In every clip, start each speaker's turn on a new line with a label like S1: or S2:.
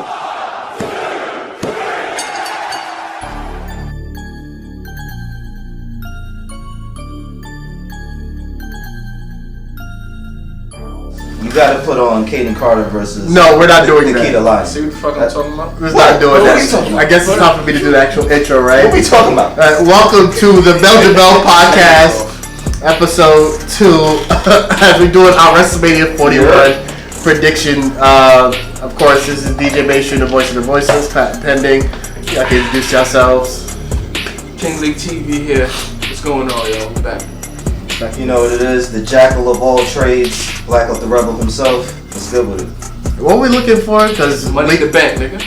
S1: You gotta put on Kaden Carter versus.
S2: No, we're not doing that.
S1: Nikita Lyons.
S3: See what the fuck I'm talking about?
S2: We're not doing
S1: What
S2: that.
S1: are we talking about?
S2: I guess it's time for me to do the actual intro, right?
S1: What are we talking about?
S2: Welcome to the Belgian Bell Podcast, episode 2. As we're doing our WrestleMania 41 prediction. Of course, this is DJ Mason, the voice of the voices, Pat Pending. Y'all can introduce yourselves.
S3: King League TV here. What's going on, yo? We're back.
S1: You know what it is, the jackal of all trades, Black Ops the Rebel himself. What's good with it?
S2: What are we looking for? Because
S3: Money in the bank, nigga.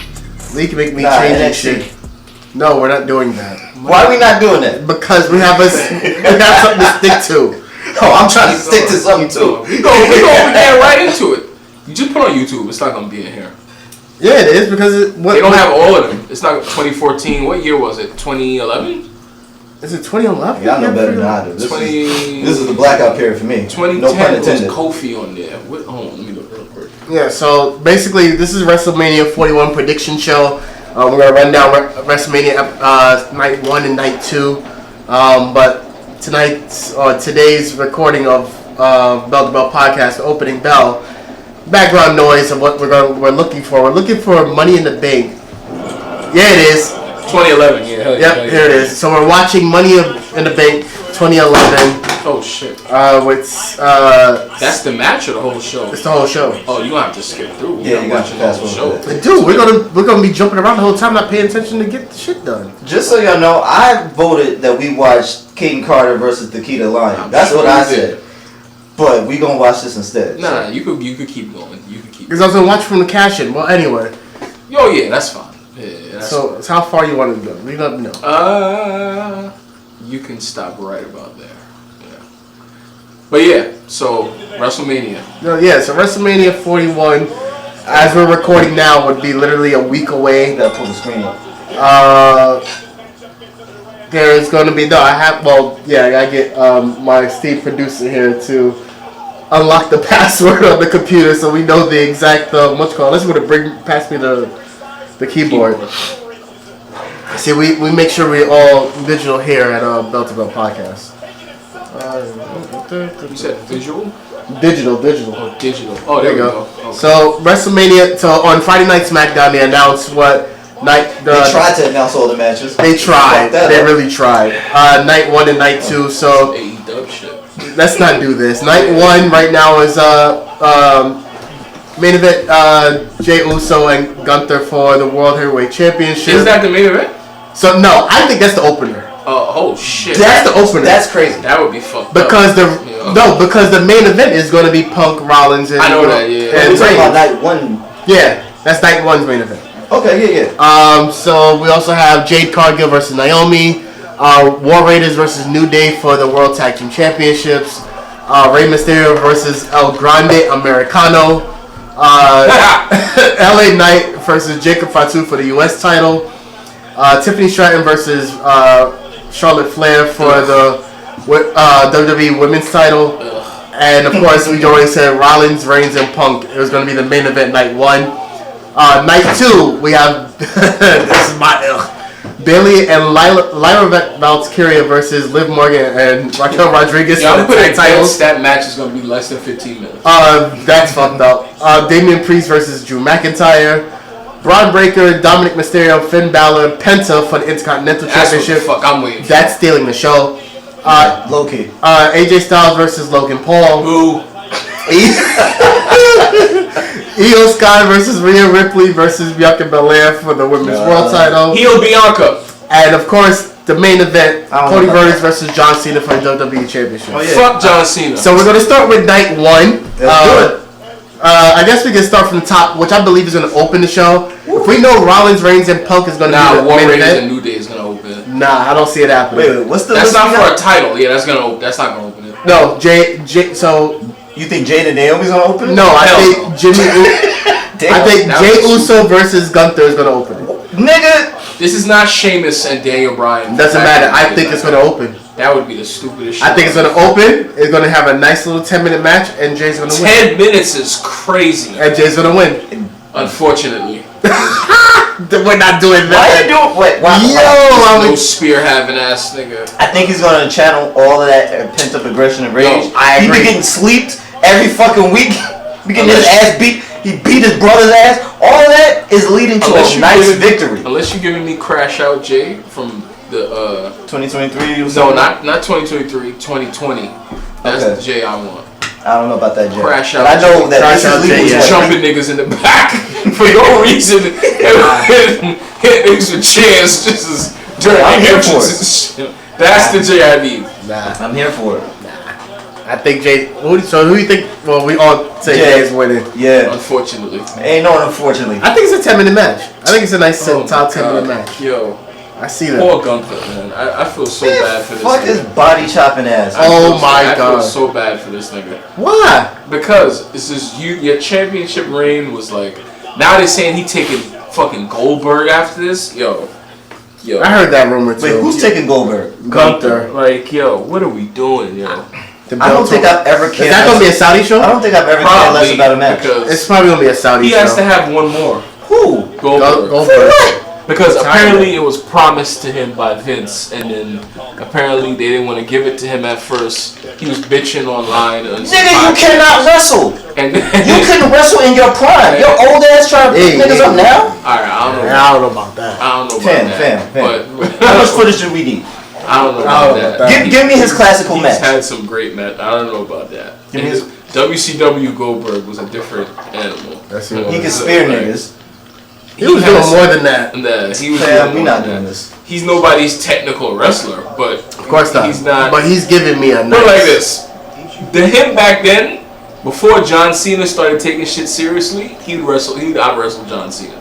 S2: Lee can make me
S1: NXT.
S2: change shit. No, we're not doing that.
S1: Why are we not doing that?
S2: Because we have something to stick to.
S1: Oh, I'm trying to stick to something too.
S3: We get right into it. You just put on YouTube. It's not gonna be in here.
S2: Yeah, it is because
S3: They don't have all of them. It's not 2014. What year was it? 2011?
S2: Is it 2011?
S1: Y'all know better than I do. This is the blackout period for me.
S3: 2010
S1: no pun intended.
S3: was Kofi on there. Hold on, let me look real quick.
S2: Yeah, so basically this is WrestleMania 41 prediction show. We're going to run down WrestleMania night 1 and night 2. But today's recording of Bell to Bell Podcast, opening bell, background noise of what we're looking for. We're looking for Money in the Bank. Yeah, it is.
S3: 2011, yeah.
S2: Yep, here it is. So we're watching Money in the Bank 2011.
S3: Oh shit.
S2: That's
S3: the match or the whole show?
S2: It's the whole show.
S3: Oh, you gonna have to skip through.
S1: Yeah, you got to fast forward.
S2: Dude, we're gonna be jumping around the whole time, not paying attention to get the shit done.
S1: Just so y'all know, I voted that we watched Kaden Carter versus Nikita Lyons. That's what I said. But we gonna watch this instead.
S3: Nah, you could keep going. You could keep.
S2: Because I was gonna watch from the cash-in. Well, anyway.
S3: Oh yeah, that's fine. Yeah,
S2: so how far you want to go? You let me know.
S3: You can stop right about there. Yeah. But yeah, so WrestleMania.
S2: No, yeah, so WrestleMania 41, as we're recording now, would be literally a week away.
S1: You gotta pull the screen up.
S2: There is going to be I gotta get my esteemed producer here to unlock the password on the computer so we know the exact what's called. Let's go to pass me the keyboard. See, we make sure we all digital here at Bell to Bell Podcast.
S3: You said visual?
S2: Digital.
S3: Oh, digital. Oh, there you go. Okay.
S2: So WrestleMania. So on Friday Night SmackDown, they announced what night.
S1: They tried to announce all the matches.
S2: They tried. They really tried. Night 1 and night 2. So
S3: AEW shit.
S2: Let's not do this. Night 1 right now is main event. Jey Uso and Gunther for the World Heavyweight Championship.
S3: Is that the main event?
S2: So no, I think that's the opener.
S3: Oh shit.
S2: That's the opener.
S1: That's crazy.
S3: That would be fucked
S2: because
S3: up.
S2: because the main event is going to be Punk, Rollins, and
S3: I know that. Yeah.
S1: We're talking about night 1.
S2: Yeah, that's night 1's main event.
S1: Okay, yeah.
S2: So we also have Jade Cargill versus Naomi, War Raiders versus New Day for the World Tag Team Championships, Rey Mysterio versus El Grande Americano, LA Knight versus Jacob Fatu for the U.S. title, Tiffany Stratton versus Charlotte Flair for the WWE Women's title, and of course we already said Rollins, Reigns, and Punk. It was going to be the main event night 1. Night 2, we have this is my Bailey and Lyra Valkyria versus Liv Morgan and Raquel Rodriguez for the tag titles.
S3: That match is going to be less than 15 minutes.
S2: That's fucked up. Damian Priest versus Drew McIntyre. Braun Breaker, Dominic Mysterio, Finn Balor, Penta for the Intercontinental Championship.
S3: What the fuck I'm waiting for.
S2: That's stealing the show.
S1: Low key.
S2: AJ Styles versus Logan Paul.
S3: Who?
S2: Io Sky versus Rhea Ripley versus Bianca Belair for the Women's World title.
S3: Heel Bianca.
S2: And of course, the main event, Cody Rhodes versus John Cena for the WWE Championship.
S1: Oh, yeah.
S3: Fuck John Cena.
S2: So we're going to start with night 1.
S1: Let's do it.
S2: I guess we can start from the top, which I believe is going to open the show. If we know Rollins, Reigns, and Punk is going to be the
S3: War
S2: main
S3: Raiders
S2: event.
S3: and New Day is going to open.
S2: Nah, I don't see it happening.
S1: Wait, what's the?
S3: That's not for a title. Yeah, that's not gonna open it.
S2: No, so
S1: you think Jade and Naomi's gonna open it?
S2: no, I think Jimmy.
S1: Damn,
S2: I think Jey Uso versus Gunther is gonna open it.
S1: Nigga,
S3: this is not Sheamus and Daniel Bryan.
S2: Doesn't matter. I think it's gonna open.
S3: That would be the stupidest shit.
S2: I think it's gonna open. It's gonna have a nice little 10-minute match, and Jay's gonna win.
S3: 10 minutes is crazy.
S2: And Jay's gonna win.
S3: Unfortunately.
S2: We're not doing
S1: Why
S2: that.
S1: you doing? Wait, why?
S3: No spear having ass nigga.
S1: I think he's gonna channel all of that pent up aggression and rage.
S2: I
S1: he
S2: agree.
S1: be getting sleeped every fucking week. Be getting his ass beat. He beat his brother's ass. All of that is leading to a nice victory.
S3: Unless you're giving me Crash Out Jay from the
S1: 2023.
S3: No, not 2023. 2020. That's the Jay I want.
S1: I don't know about that, Jay.
S3: Crash Out.
S1: But I know that
S2: Crash
S1: this
S2: Out
S1: is legal.
S2: Jay, yeah.
S3: Jumping niggas in the back for no reason. Hit niggas with chairs just as during
S1: I'm here for
S3: entrances. That's the Jay I need.
S2: Nah,
S1: I'm here for it.
S2: I think Jay. So who do you think? Well, we all say Jay's winning.
S1: Yeah.
S3: Unfortunately.
S1: Ain't no unfortunately.
S2: I think it's a 10-minute match. I think it's a nice top 10-minute match.
S3: Yo.
S2: I see that.
S3: Poor Gunther, man. I feel so bad for this
S1: Fuck
S3: nigga.
S1: his body chopping ass.
S3: I
S2: God.
S3: feel so bad for this nigga.
S2: Why?
S3: Because this is your championship reign was like, now they're saying he taking fucking Goldberg after this. Yo.
S2: I heard that rumor too.
S1: Wait, who's taking Goldberg?
S2: Gunther?
S3: Like, yo, what are we doing, yo?
S1: I don't think I've ever cared.
S2: Is that gonna be a Saudi show?
S1: I don't think I've ever cared less about a match.
S3: Because
S2: It's probably gonna be a Saudi
S3: he
S2: show.
S3: has to have one more.
S1: Who?
S3: Goldberg.
S2: Goldberg.
S3: Because apparently it was promised to him by Vince, and then apparently they didn't want to give it to him at first. He was bitching online.
S1: Nigga, you cannot wrestle.
S3: And
S1: You couldn't wrestle in your prime. Your old ass trying to pick niggas up now?
S3: Alright, I don't know.
S2: I don't know about that.
S3: I don't know about that.
S1: Fam.
S3: But
S1: How much footage do we need?
S3: I don't know about that.
S1: Give me his classical
S3: He's
S1: match.
S3: had some great match. I don't know about that.
S1: Give me his-
S3: WCW Goldberg was a different animal.
S2: That's
S1: He can spear niggas.
S2: He was doing more than that.
S3: He was
S1: Fam, we
S3: doing
S1: not
S3: more than
S1: doing
S3: that.
S1: this.
S3: He's nobody's technical wrestler, but
S2: Of course not.
S3: He's not.
S2: But he's giving me a
S3: Put
S2: nice.
S3: it like this: him back then, before John Cena started taking shit seriously, he'd out wrestle John Cena.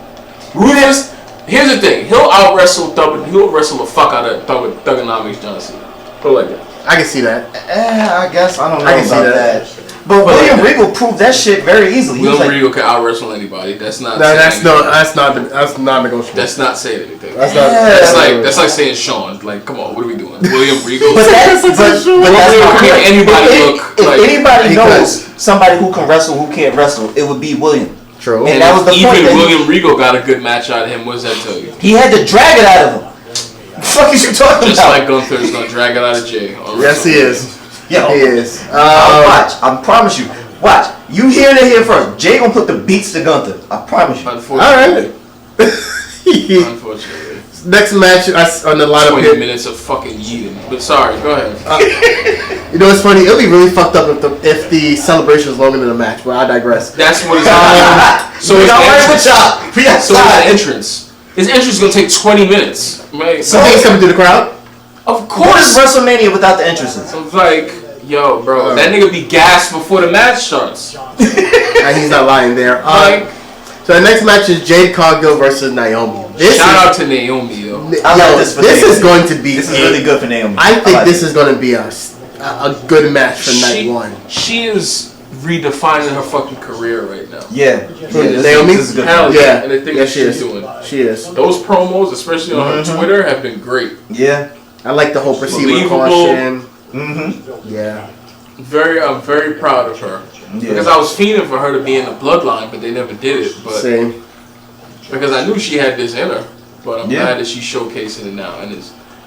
S3: Ruthless. Here's the thing: he'll wrestle the fuck out of Thugonomics John Cena. Put it like that.
S2: I can see that.
S1: I guess I don't know
S2: I can see
S1: about
S2: that.
S1: that. But William Regal proved that shit very easily. He was
S3: William
S1: like,
S3: Regal can out wrestle anybody. That's not.
S2: No,
S3: saying
S2: that's
S3: anything.
S2: not negotiable.
S3: That's not saying anything.
S2: That's
S3: That's like saying Sean. Like, come on, what are we doing? William Regal.
S1: but that's my point.
S3: Anybody
S1: If anybody knows somebody who can wrestle who can't wrestle, it would be William.
S2: True.
S1: And that was the point.
S3: Even William Regal got a good match out of him. What does that tell you?
S1: He had to drag it out of him. The fuck is you talking
S3: Just
S1: about?
S3: like Gunther's gonna drag it out of Jay.
S2: Yes, he is.
S1: Yo,
S2: He is.
S1: watch. I promise you. Watch. You hear it here first. Jay gonna put the beats to Gunther. I promise you.
S3: Unfortunately.
S2: Alright.
S3: Unfortunately.
S2: Next match on the lineup
S3: 20
S2: here.
S3: minutes of fucking yeeting. But sorry, go ahead.
S2: You know what's funny? It'll be really fucked up if the celebration is longer than the match, but I digress.
S3: That's what it's So
S1: We
S3: his
S1: got right with
S3: entrance.
S1: y'all. We got
S3: So
S1: side.
S3: his entrance. His entrance is gonna take 20 minutes. Right?
S2: So he's coming through the crowd?
S3: Of
S1: What is
S3: course.
S1: WrestleMania without the entrances?
S3: So it's like, yo, bro, that nigga be gassed before the match starts.
S2: And he's not lying there.
S3: Like,
S2: So the next match is Jade Cargill versus Naomi.
S3: shout out to Naomi, yo.
S1: I like this for
S2: This
S1: Naomi.
S2: is going to be.
S1: This is really good for Naomi.
S2: I think
S1: like
S2: this
S1: it.
S2: is going to be a good match for night one.
S3: She is redefining her fucking career right now.
S1: Yeah.
S2: Naomi?
S1: This is good.
S3: Hell
S2: Yeah.
S3: And the thing
S2: Yeah,
S3: that
S2: she
S3: she's
S2: is.
S3: doing.
S2: She is.
S3: Those promos, especially on her Twitter, have been great.
S1: Yeah.
S2: I like the whole perceived
S3: Believable.
S2: caution.
S1: Mm-hmm.
S2: Yeah.
S3: I'm very proud of her.
S1: Yeah.
S3: Because I was fiending for her to be in the bloodline, but they never did it. But
S2: Same.
S3: because I knew she had this in her. But I'm glad that she's showcasing it now. And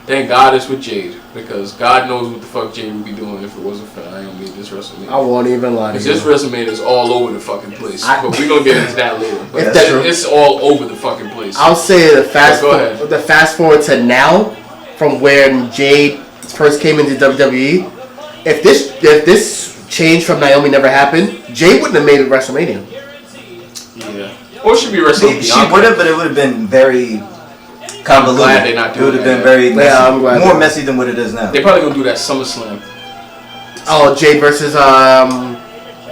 S3: thank God it's with Jade. Because God knows what the fuck Jade would be doing if it wasn't for Naomi this WrestleMania.
S2: I won't even lie to
S3: Because
S2: you.
S3: this WrestleMania is all over the fucking place. But we're going to get into that later. But
S2: If that-
S3: it's all over the fucking place.
S2: I'll say the
S3: Go ahead.
S2: fast forward to now, from when Jade first came into WWE. If this change from Naomi never happened, Jade wouldn't have made it WrestleMania.
S3: Yeah. Or it should be wrestling
S1: She
S3: Bianca.
S1: would have, but it would have been very convoluted.
S3: I'm glad they're not
S1: It
S3: doing
S1: would have been
S3: that.
S1: very messy.
S2: Yeah, I'm glad
S1: More
S2: they-
S1: messy than what it is now.
S3: They're probably going to do that SummerSlam.
S2: Oh, Jade versus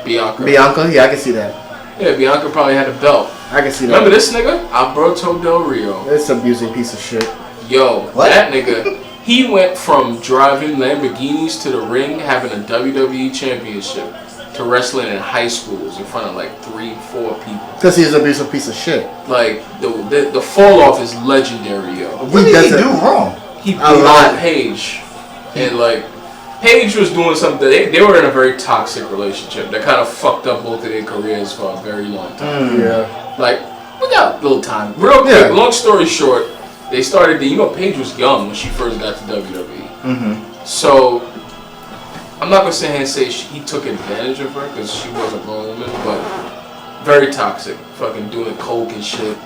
S3: Bianca.
S2: Bianca. Yeah, I can see that.
S3: Yeah, Bianca probably had a belt.
S2: I can see that.
S3: Remember this nigga? Alberto Del Rio.
S2: It's an abusing piece of shit.
S3: Yo,
S1: What?
S3: that nigga, he went from driving Lamborghinis to the ring, having a WWE championship, to wrestling in high schools in front of like 3-4 people.
S2: Because he's an abusive piece of shit.
S3: Like, the fall off is legendary, yo.
S1: What did he do wrong?
S3: He beat
S2: A lot.
S3: on Paige. And like, Paige was doing something, they were in a very toxic relationship that kind of fucked up both of their careers for a very long time.
S2: Yeah.
S3: Like, We got a little time. Real quick, long story short, they started, Paige was young when she first got to WWE.
S1: Mm-hmm.
S3: So, I'm not going to sit here and say he took advantage of her because she was a grown woman, but very toxic. Fucking doing coke and shit.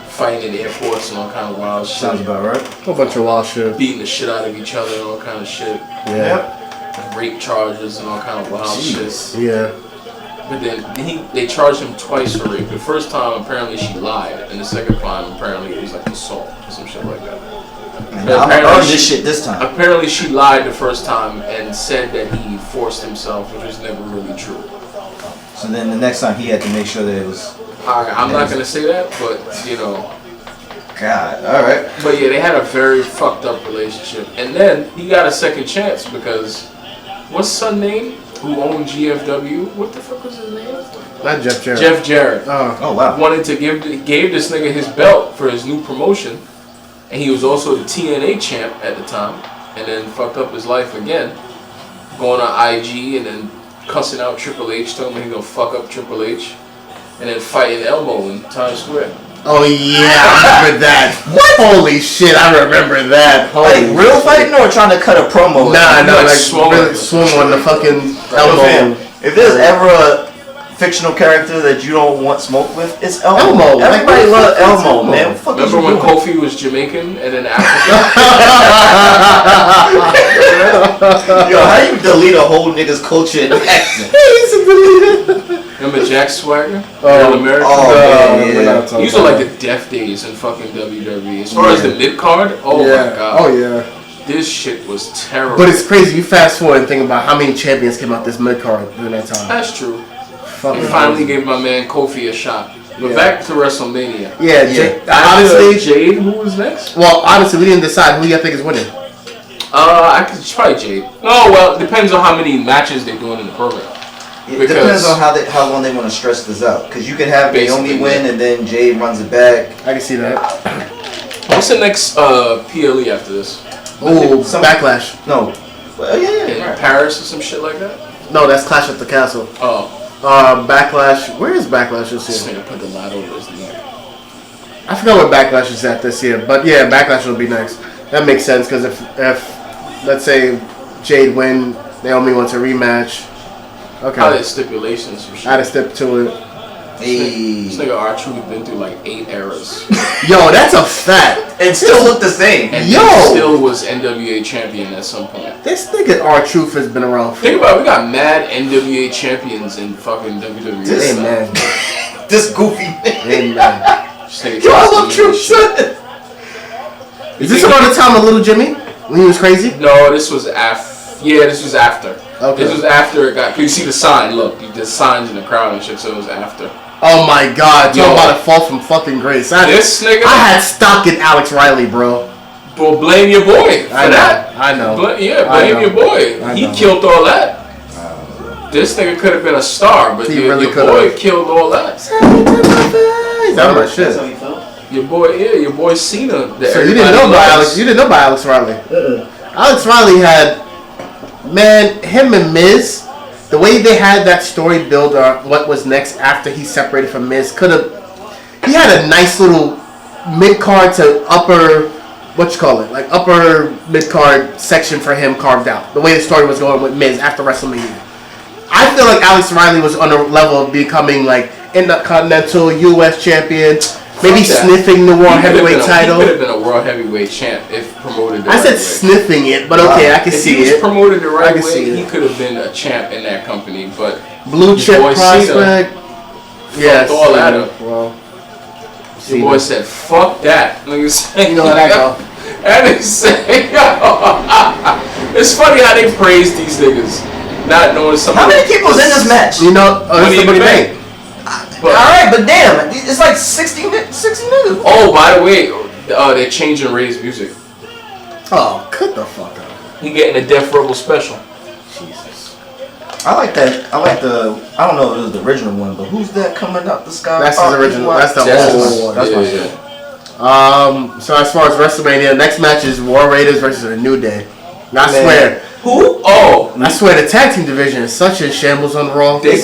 S3: Fighting in airports and all kind of wild shit.
S1: Sounds about right.
S2: A whole bunch of wild shit.
S3: Beating the shit out of each other and all kind of shit.
S2: Yeah.
S3: Rape charges and all kind of wild shit.
S2: Yeah.
S3: But then they charged him twice for rape. The first time apparently she lied, and the second time apparently it was like assault or some shit like that.
S1: I'm gonna earn this shit this time.
S3: Apparently she lied the first time and said that he forced himself, which was never really true.
S1: So then the next time he had to make sure that it was.
S3: I'm not gonna say that, but
S1: God, all right.
S3: But yeah, they had a very fucked up relationship, and then he got a second chance because what's his son's name? Who owned GFW? What the fuck was his name?
S2: Not Jeff Jarrett.
S3: Jeff Jarrett.
S1: Oh wow.
S3: Wanted to gave this nigga his belt for his new promotion, and he was also the TNA champ at the time, and then fucked up his life again, going on IG and then cussing out Triple H, telling him he gonna fuck up Triple H, and then fighting Elmo in Times Square.
S2: Oh yeah, I remember that. What? Holy shit, I remember that.
S1: Like real fighting or trying to cut a promo?
S2: Nah, like
S3: swung
S2: on the fucking elbow.
S1: If there's ever a fictional character that you don't want smoke with, it's Elmo.
S2: Elmo.
S1: Everybody loves Elmo, man. What the fuck
S3: Remember
S1: is
S3: when
S1: you doing?
S3: Kofi was Jamaican and then African?
S1: Yo, how you delete a whole nigga's culture and accent?
S3: Remember Jack Swagger?
S2: Oh,
S3: American?
S1: yeah.
S3: These are like the death days in fucking WWE. As far as the mid card, my god.
S2: Oh yeah.
S3: This shit was terrible.
S2: But it's crazy. You fast forward and think about how many champions came out this mid card during that time.
S3: That's true.
S2: Fucking
S3: They finally gave my man Kofi a shot. But back to WrestleMania.
S2: Honestly,
S3: Jade, who was next?
S2: well, honestly, we didn't decide who you think is winning.
S3: It's probably Jade. Oh well, it depends on how many matches they're doing in the program.
S1: It depends on how long they want to stress this out. Because you can have Naomi win and then Jade runs it back.
S2: I can see that.
S3: What's the next PLE after this?
S2: Oh, Backlash.
S1: No. Well, yeah.
S3: In Paris or some shit like that?
S2: No, that's Clash at the Castle.
S3: Oh.
S2: Backlash. Where is Backlash this
S3: This
S2: year?
S3: nigga put the light over his neck.
S2: I forgot what Backlash is at this year, but yeah, Backlash will be next. That makes sense because if let's say Jade win, Naomi wants a rematch. Okay.
S3: Probably stipulations for sure.
S2: Add a step to it.
S3: This nigga R-Truth been through like 8 eras.
S2: Yo, that's a fact.
S1: It still looked the same.
S3: And
S2: Yo!
S3: he still was NWA champion at some point.
S2: This nigga R-Truth has been around for.
S3: Think about it, we got mad NWA champions in fucking WWE.
S2: Amen.
S1: This goofy
S2: Amen.
S1: Yo, I love Truth, son.
S2: Is this around the time of Little Jimmy? When he was crazy?
S3: No, this was after. Yeah, this was after.
S2: Okay.
S3: This was after it got. You see the sign? Look, there's signs in the crowd and shit. So it was after.
S2: Oh my god,
S3: Yo.
S2: talking about a fall from fucking grace.
S3: This nigga.
S2: I had stock in Alex Riley, bro.
S3: Well, blame your boy for that.
S2: I know.
S3: Blame your boy. He killed all that. This nigga could have been a star, but
S2: He
S3: your
S2: really
S3: boy killed all that.
S2: That my shit.
S1: That's how you felt?
S3: Your boy Cena.
S2: So you didn't know about Alex? You didn't know about Alex Riley? Alex Riley had, man, him and Miz. The way they had that story build on what was next after he separated from Miz he had a nice little mid card to upper, upper mid card section for him carved out. The way the story was going with Miz after WrestleMania. I feel like Alex Riley was on a level of becoming like Intercontinental U.S. champion, maybe sniffing the World Heavyweight title.
S3: He could have been a World Heavyweight champ if promoted the
S2: I
S3: right
S2: said
S3: way.
S2: sniffing it, but okay, I can
S3: If
S2: see
S3: he was
S2: it.
S3: promoted the right
S2: I can
S3: way,
S2: see
S3: he
S2: it.
S3: could have been a champ in that company, but
S2: Blue chip
S3: boy
S2: prospect. Yes.
S3: all that up.
S2: Well,
S3: The boy said, "Fuck that." Nigga said,
S2: you know how that go.
S3: And they say, it's funny how they praise these niggas, not knowing some.
S1: How many people was in this match?
S2: You know,
S3: Money in the
S2: somebody
S3: Bank.
S2: made.
S1: Alright, but damn, it's like 60 niggas.
S3: Oh, by the way, they're changing Ray's music.
S2: Oh, cut the fuck up.
S3: He getting a Death Rebel special.
S2: Jesus.
S1: I like that. I don't know if it was the original one, but who's that coming up the sky?
S2: That's his original. That's the old one.
S1: That's my
S3: Yeah.
S1: shit.
S2: So as far as WrestleMania, next match is War Raiders versus A New Day. And I
S1: Man.
S2: swear,
S3: Who? Oh,
S2: I swear the tag team division is such a shambles on Raw.
S3: they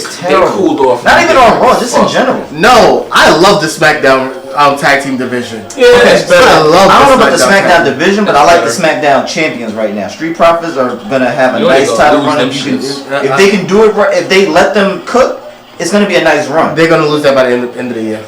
S3: cooled off.
S1: Not even on Raw, just in general.
S2: No, I love the SmackDown tag team division.
S3: Yeah, it's better.
S1: I don't know about the SmackDown
S2: tag
S1: division, but I like the SmackDown champions right now. Street Profits are gonna have a nice title run. If they can do it right, if they let them cook, it's gonna be a nice run.
S2: They're gonna lose that by the end of the year.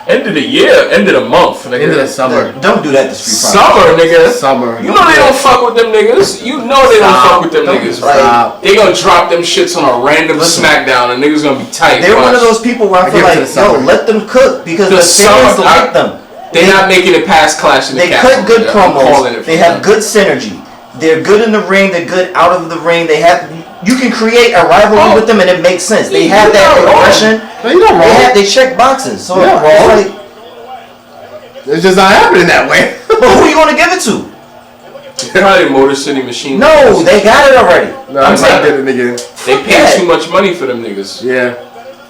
S3: End of the year, end of the month, nigga.
S2: End of the summer.
S1: Don't do that to Street Profits.
S3: Summer, nigga.
S2: Summer.
S3: You know they don't fuck with them niggas. You know they don't fuck with them niggas.
S1: Stop.
S3: They gonna drop them shits on a random SmackDown and niggas gonna be tight.
S1: They're one of those people where I feel like, yo, let them cook because the fans like them.
S3: They're not making it past Clash in the
S1: They
S3: Castle.
S1: cut good promos. They have good synergy. They're good in the ring. They're good out of the ring. You can create a rivalry with them and it makes sense. They have that progression. They check boxes. So
S2: it's just not happening that way.
S1: But who are you gonna give it to?
S3: Probably Motor City Machine.
S1: No, they got it already.
S2: No, I'm not getting it again.
S3: They paid too much money for them niggas.
S2: Yeah.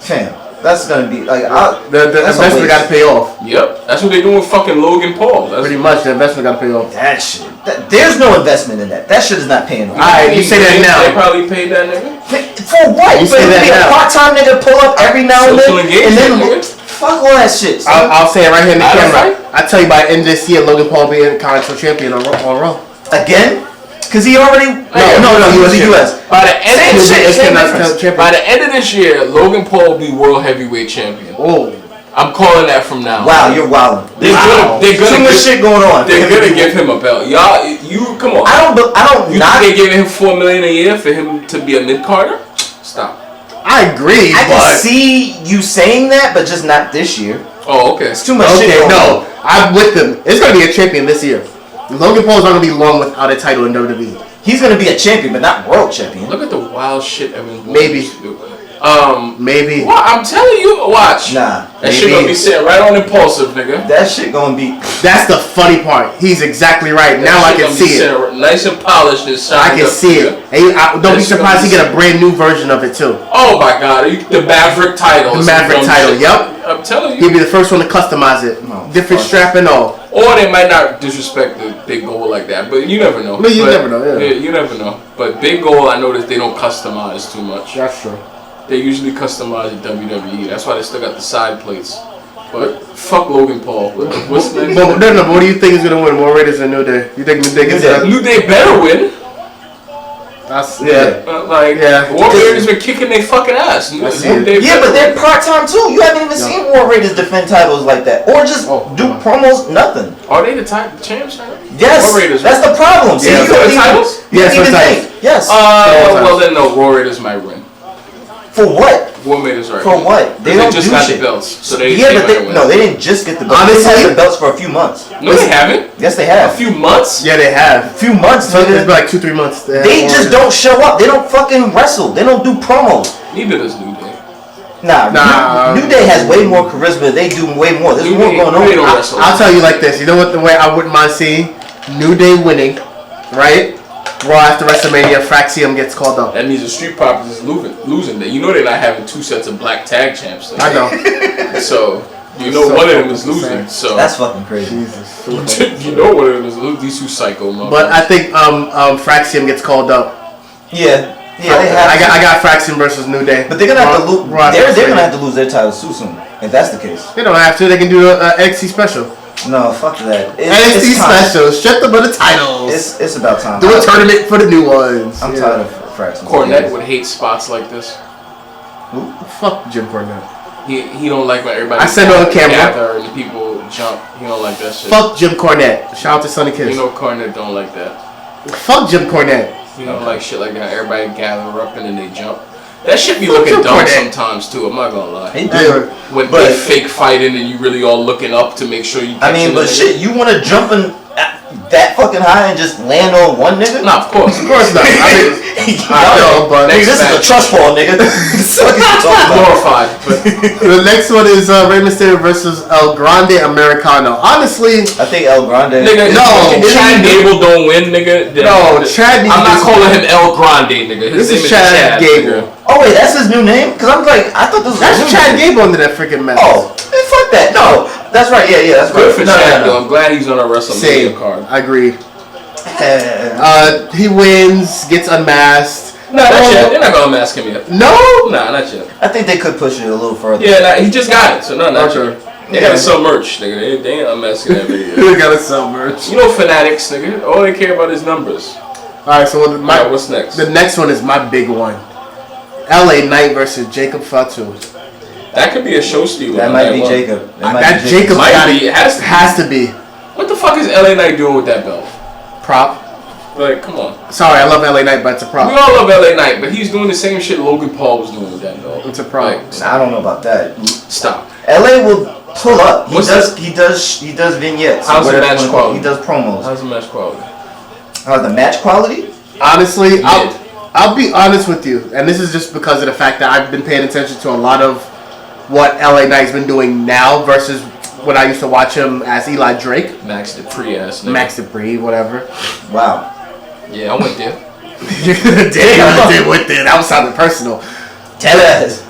S1: Fam, that's gonna be like
S2: the investment got to pay off.
S3: Yep, that's what they doing with fucking Logan Paul.
S2: Pretty much, the investment got to pay off.
S1: That shit. There's no investment in that. That shit is not paying off.
S2: Alright, you say that now.
S3: They probably paid that nigga.
S1: For what?
S2: You say that
S1: now. A part-time nigga pull up every now and then, and then fuck all that shit.
S2: I'll say it right here in the camera. I tell you, by the end of this year, Logan Paul being Continental Champion on Raw.
S1: Again? Because he already... No, he was the U.S.
S3: By the end of this
S2: year,
S3: by the end of this year, Logan Paul will be World Heavyweight Champion.
S2: Oh.
S3: I'm calling that from now.
S1: Wow, you're wilding.
S3: They're gonna
S1: too much shit going on.
S3: They're gonna give him a belt. Y'all, come on.
S1: I don't.
S3: You think they giving him $4 million a year for him to be a mid-carder? Stop.
S2: I agree.
S1: I can see you saying that, but just not this year.
S3: Oh, okay.
S1: It's too much shit going on.
S2: I'm with them. It's gonna be a champion this year. Logan Paul's not gonna be long without a title in WWE.
S1: He's gonna be a champion, but not world champion.
S3: Look at the wild shit Evan.
S2: Maybe. Maybe.
S3: Well, I'm telling you, watch.
S1: Nah.
S3: That shit gonna be sitting right on Impulsive, nigga.
S1: That shit gonna be.
S2: That's the funny part. He's exactly right. Now I can see it.
S3: Nice and polished and
S2: I can see it. And don't be surprised he get a brand new version of it too.
S3: Oh my god, the Maverick title.
S2: The Maverick title, yep.
S3: I'm telling you.
S2: He'll be the first one to customize it. Different strap and all.
S3: Or they might not disrespect the Big Goal like that, but you never know.
S2: You never know, yeah.
S3: You never know. But Big Goal, I noticed they don't customize too much.
S2: That's true.
S3: They usually customize at WWE. That's why they still got the side plates. But fuck Logan Paul. What's next?
S2: No, what do you think is gonna win? More Raiders than New Day? You think New Day gets that?
S3: New Day better win.
S2: That's
S3: War Raiders been kicking their fucking ass.
S1: But they're part-time too. You haven't even seen War Raiders defend titles like that, or just do promos. Nothing.
S3: Are they the champs now?
S1: Yes.
S3: War Raiders,
S1: that's the problem. See,
S3: you got the titles?
S2: Yes, for titles.
S1: Yes.
S3: Well then, no. War Raiders might win.
S1: For what?
S3: War Raiders right.
S1: For what? They don't
S3: just
S1: do
S3: got
S1: shit.
S3: the belts, so they
S1: but they didn't just get the belts.
S2: Honestly,
S1: they had the belts for a few months.
S3: No, they haven't.
S1: Yes, they have.
S3: A few months?
S2: Yeah, they have.
S1: A few months.
S2: So it's been like 2-3 months.
S1: They just don't show up. They don't fucking wrestle. They don't do promos.
S3: Neither does New Day.
S1: Nah. New Day has way more charisma. They do way more. There's more going on.
S2: I'll tell you like this. You know what? The way I wouldn't mind seeing New Day winning, right? Raw after WrestleMania, Fraxium gets called up.
S3: That means the Street Profits is losing. You know they're not having 2 sets of black tag champs.
S2: I know.
S3: So you know one of them is losing. So
S1: that's fucking crazy.
S2: Jesus.
S3: You know one of them is losing. These 2 psycho motherfuckers.
S2: But I think Fraxium gets called up.
S1: Yeah, they have.
S2: I got Fraxium versus New Day.
S1: But they're gonna have to lose. They're gonna have to lose their titles too soon. If that's the case.
S2: They don't have to. They can do a NXT special.
S1: No, fuck that.
S2: NXT special. Shut them with the titles.
S1: It's about time.
S2: Do a tournament for the new ones.
S1: I'm tired of Fraxium.
S3: Cornette would hate spots like this.
S2: Who? Fuck Jim Cornette.
S3: He don't like when everybody.
S2: I said on camera.
S3: Gather and people jump. He don't like that shit.
S2: Fuck Jim Cornette. Shout out to Sonny Kiss.
S3: You know Cornette don't like that.
S2: Fuck Jim Cornette.
S3: He don't like shit like that. Everybody gather up and then they jump. That shit be looking dumb sometimes too. I'm not gonna lie. When they fake fighting and you really all looking up to make sure you.
S1: But shit, you want to jump in that fucking high and just land on one nigga?
S3: Nah, of course not.
S1: I know, but this is a trust fall, nigga.
S3: Glorified.
S2: The next one is Rey Mysterio versus El Grande Americano. Honestly,
S1: I think El Grande.
S3: Nigga, Chad Gable don't win, nigga.
S2: No, Chad.
S3: I'm not calling him El Grande, nigga.
S2: This is Chad Gable.
S1: Oh wait, that's his new name? Cause I'm like, I thought this was.
S2: That's Chad Gable under that freaking mask.
S1: Oh, man, fuck that. No, that's right. Yeah, that's
S3: good
S1: right.
S3: for Chad, though. I'm glad he's on a WrestleMania card.
S2: I agree. He wins, gets unmasked.
S3: No, not yet. They're not gonna unmask him yet.
S2: No?
S3: Nah, not yet.
S1: I think they could push it a little further.
S3: Yeah, nah, he just got it, so no, not yet. They gotta sell merch, nigga. They ain't unmasking that video.
S2: They gotta sell merch.
S3: You know fanatics, nigga. All they care about is numbers.
S2: Alright, so
S3: what's next?
S2: The next one is my big one. LA Knight versus Jacob Fatu.
S3: That could be a show stealer.
S1: That might be Jacob.
S2: That Jacob has to be.
S3: What the fuck is LA Knight doing with that belt?
S2: Prop.
S3: Like, come on.
S2: Sorry, I love LA Knight, but it's a prop.
S3: We all love LA Knight, but he's doing the same shit Logan Paul was doing with that belt.
S2: It's a prop.
S3: Like,
S1: I don't know about that.
S3: Stop.
S1: LA will pull up. He
S3: What's
S1: does vignettes.
S3: How's the match quality?
S1: He does promos.
S3: How's the match quality?
S1: How's the match quality?
S2: Honestly, I'll be honest with you, and this is just because of the fact that I've been paying attention to a lot of what LA Knight's been doing now versus when I used to watch him as Eli Drake.
S3: Max Dupree ass nigga.
S2: Max Dupree, whatever.
S3: Wow. Yeah, I went there.
S2: Damn, went there. That was sounding personal.
S1: Tell us.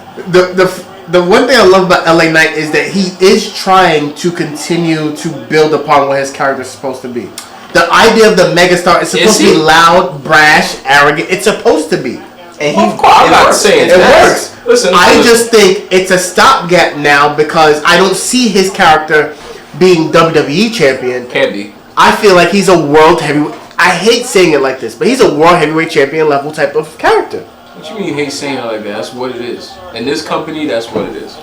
S2: The one thing I love about LA Knight is that he is trying to continue to build upon what his character is supposed to be. The idea of the megastar is supposed to be loud, brash, arrogant. It's supposed to be.
S3: And I'm not saying
S2: it works.
S3: Listen,
S2: I just think it's a stopgap now because I don't see his character being WWE champion.
S3: Can be.
S2: I feel like he's a world heavyweight. I hate saying it like this, but he's a world heavyweight champion level type of character.
S3: What you mean you hate saying it like that? That's what it is. In this company, that's what it is.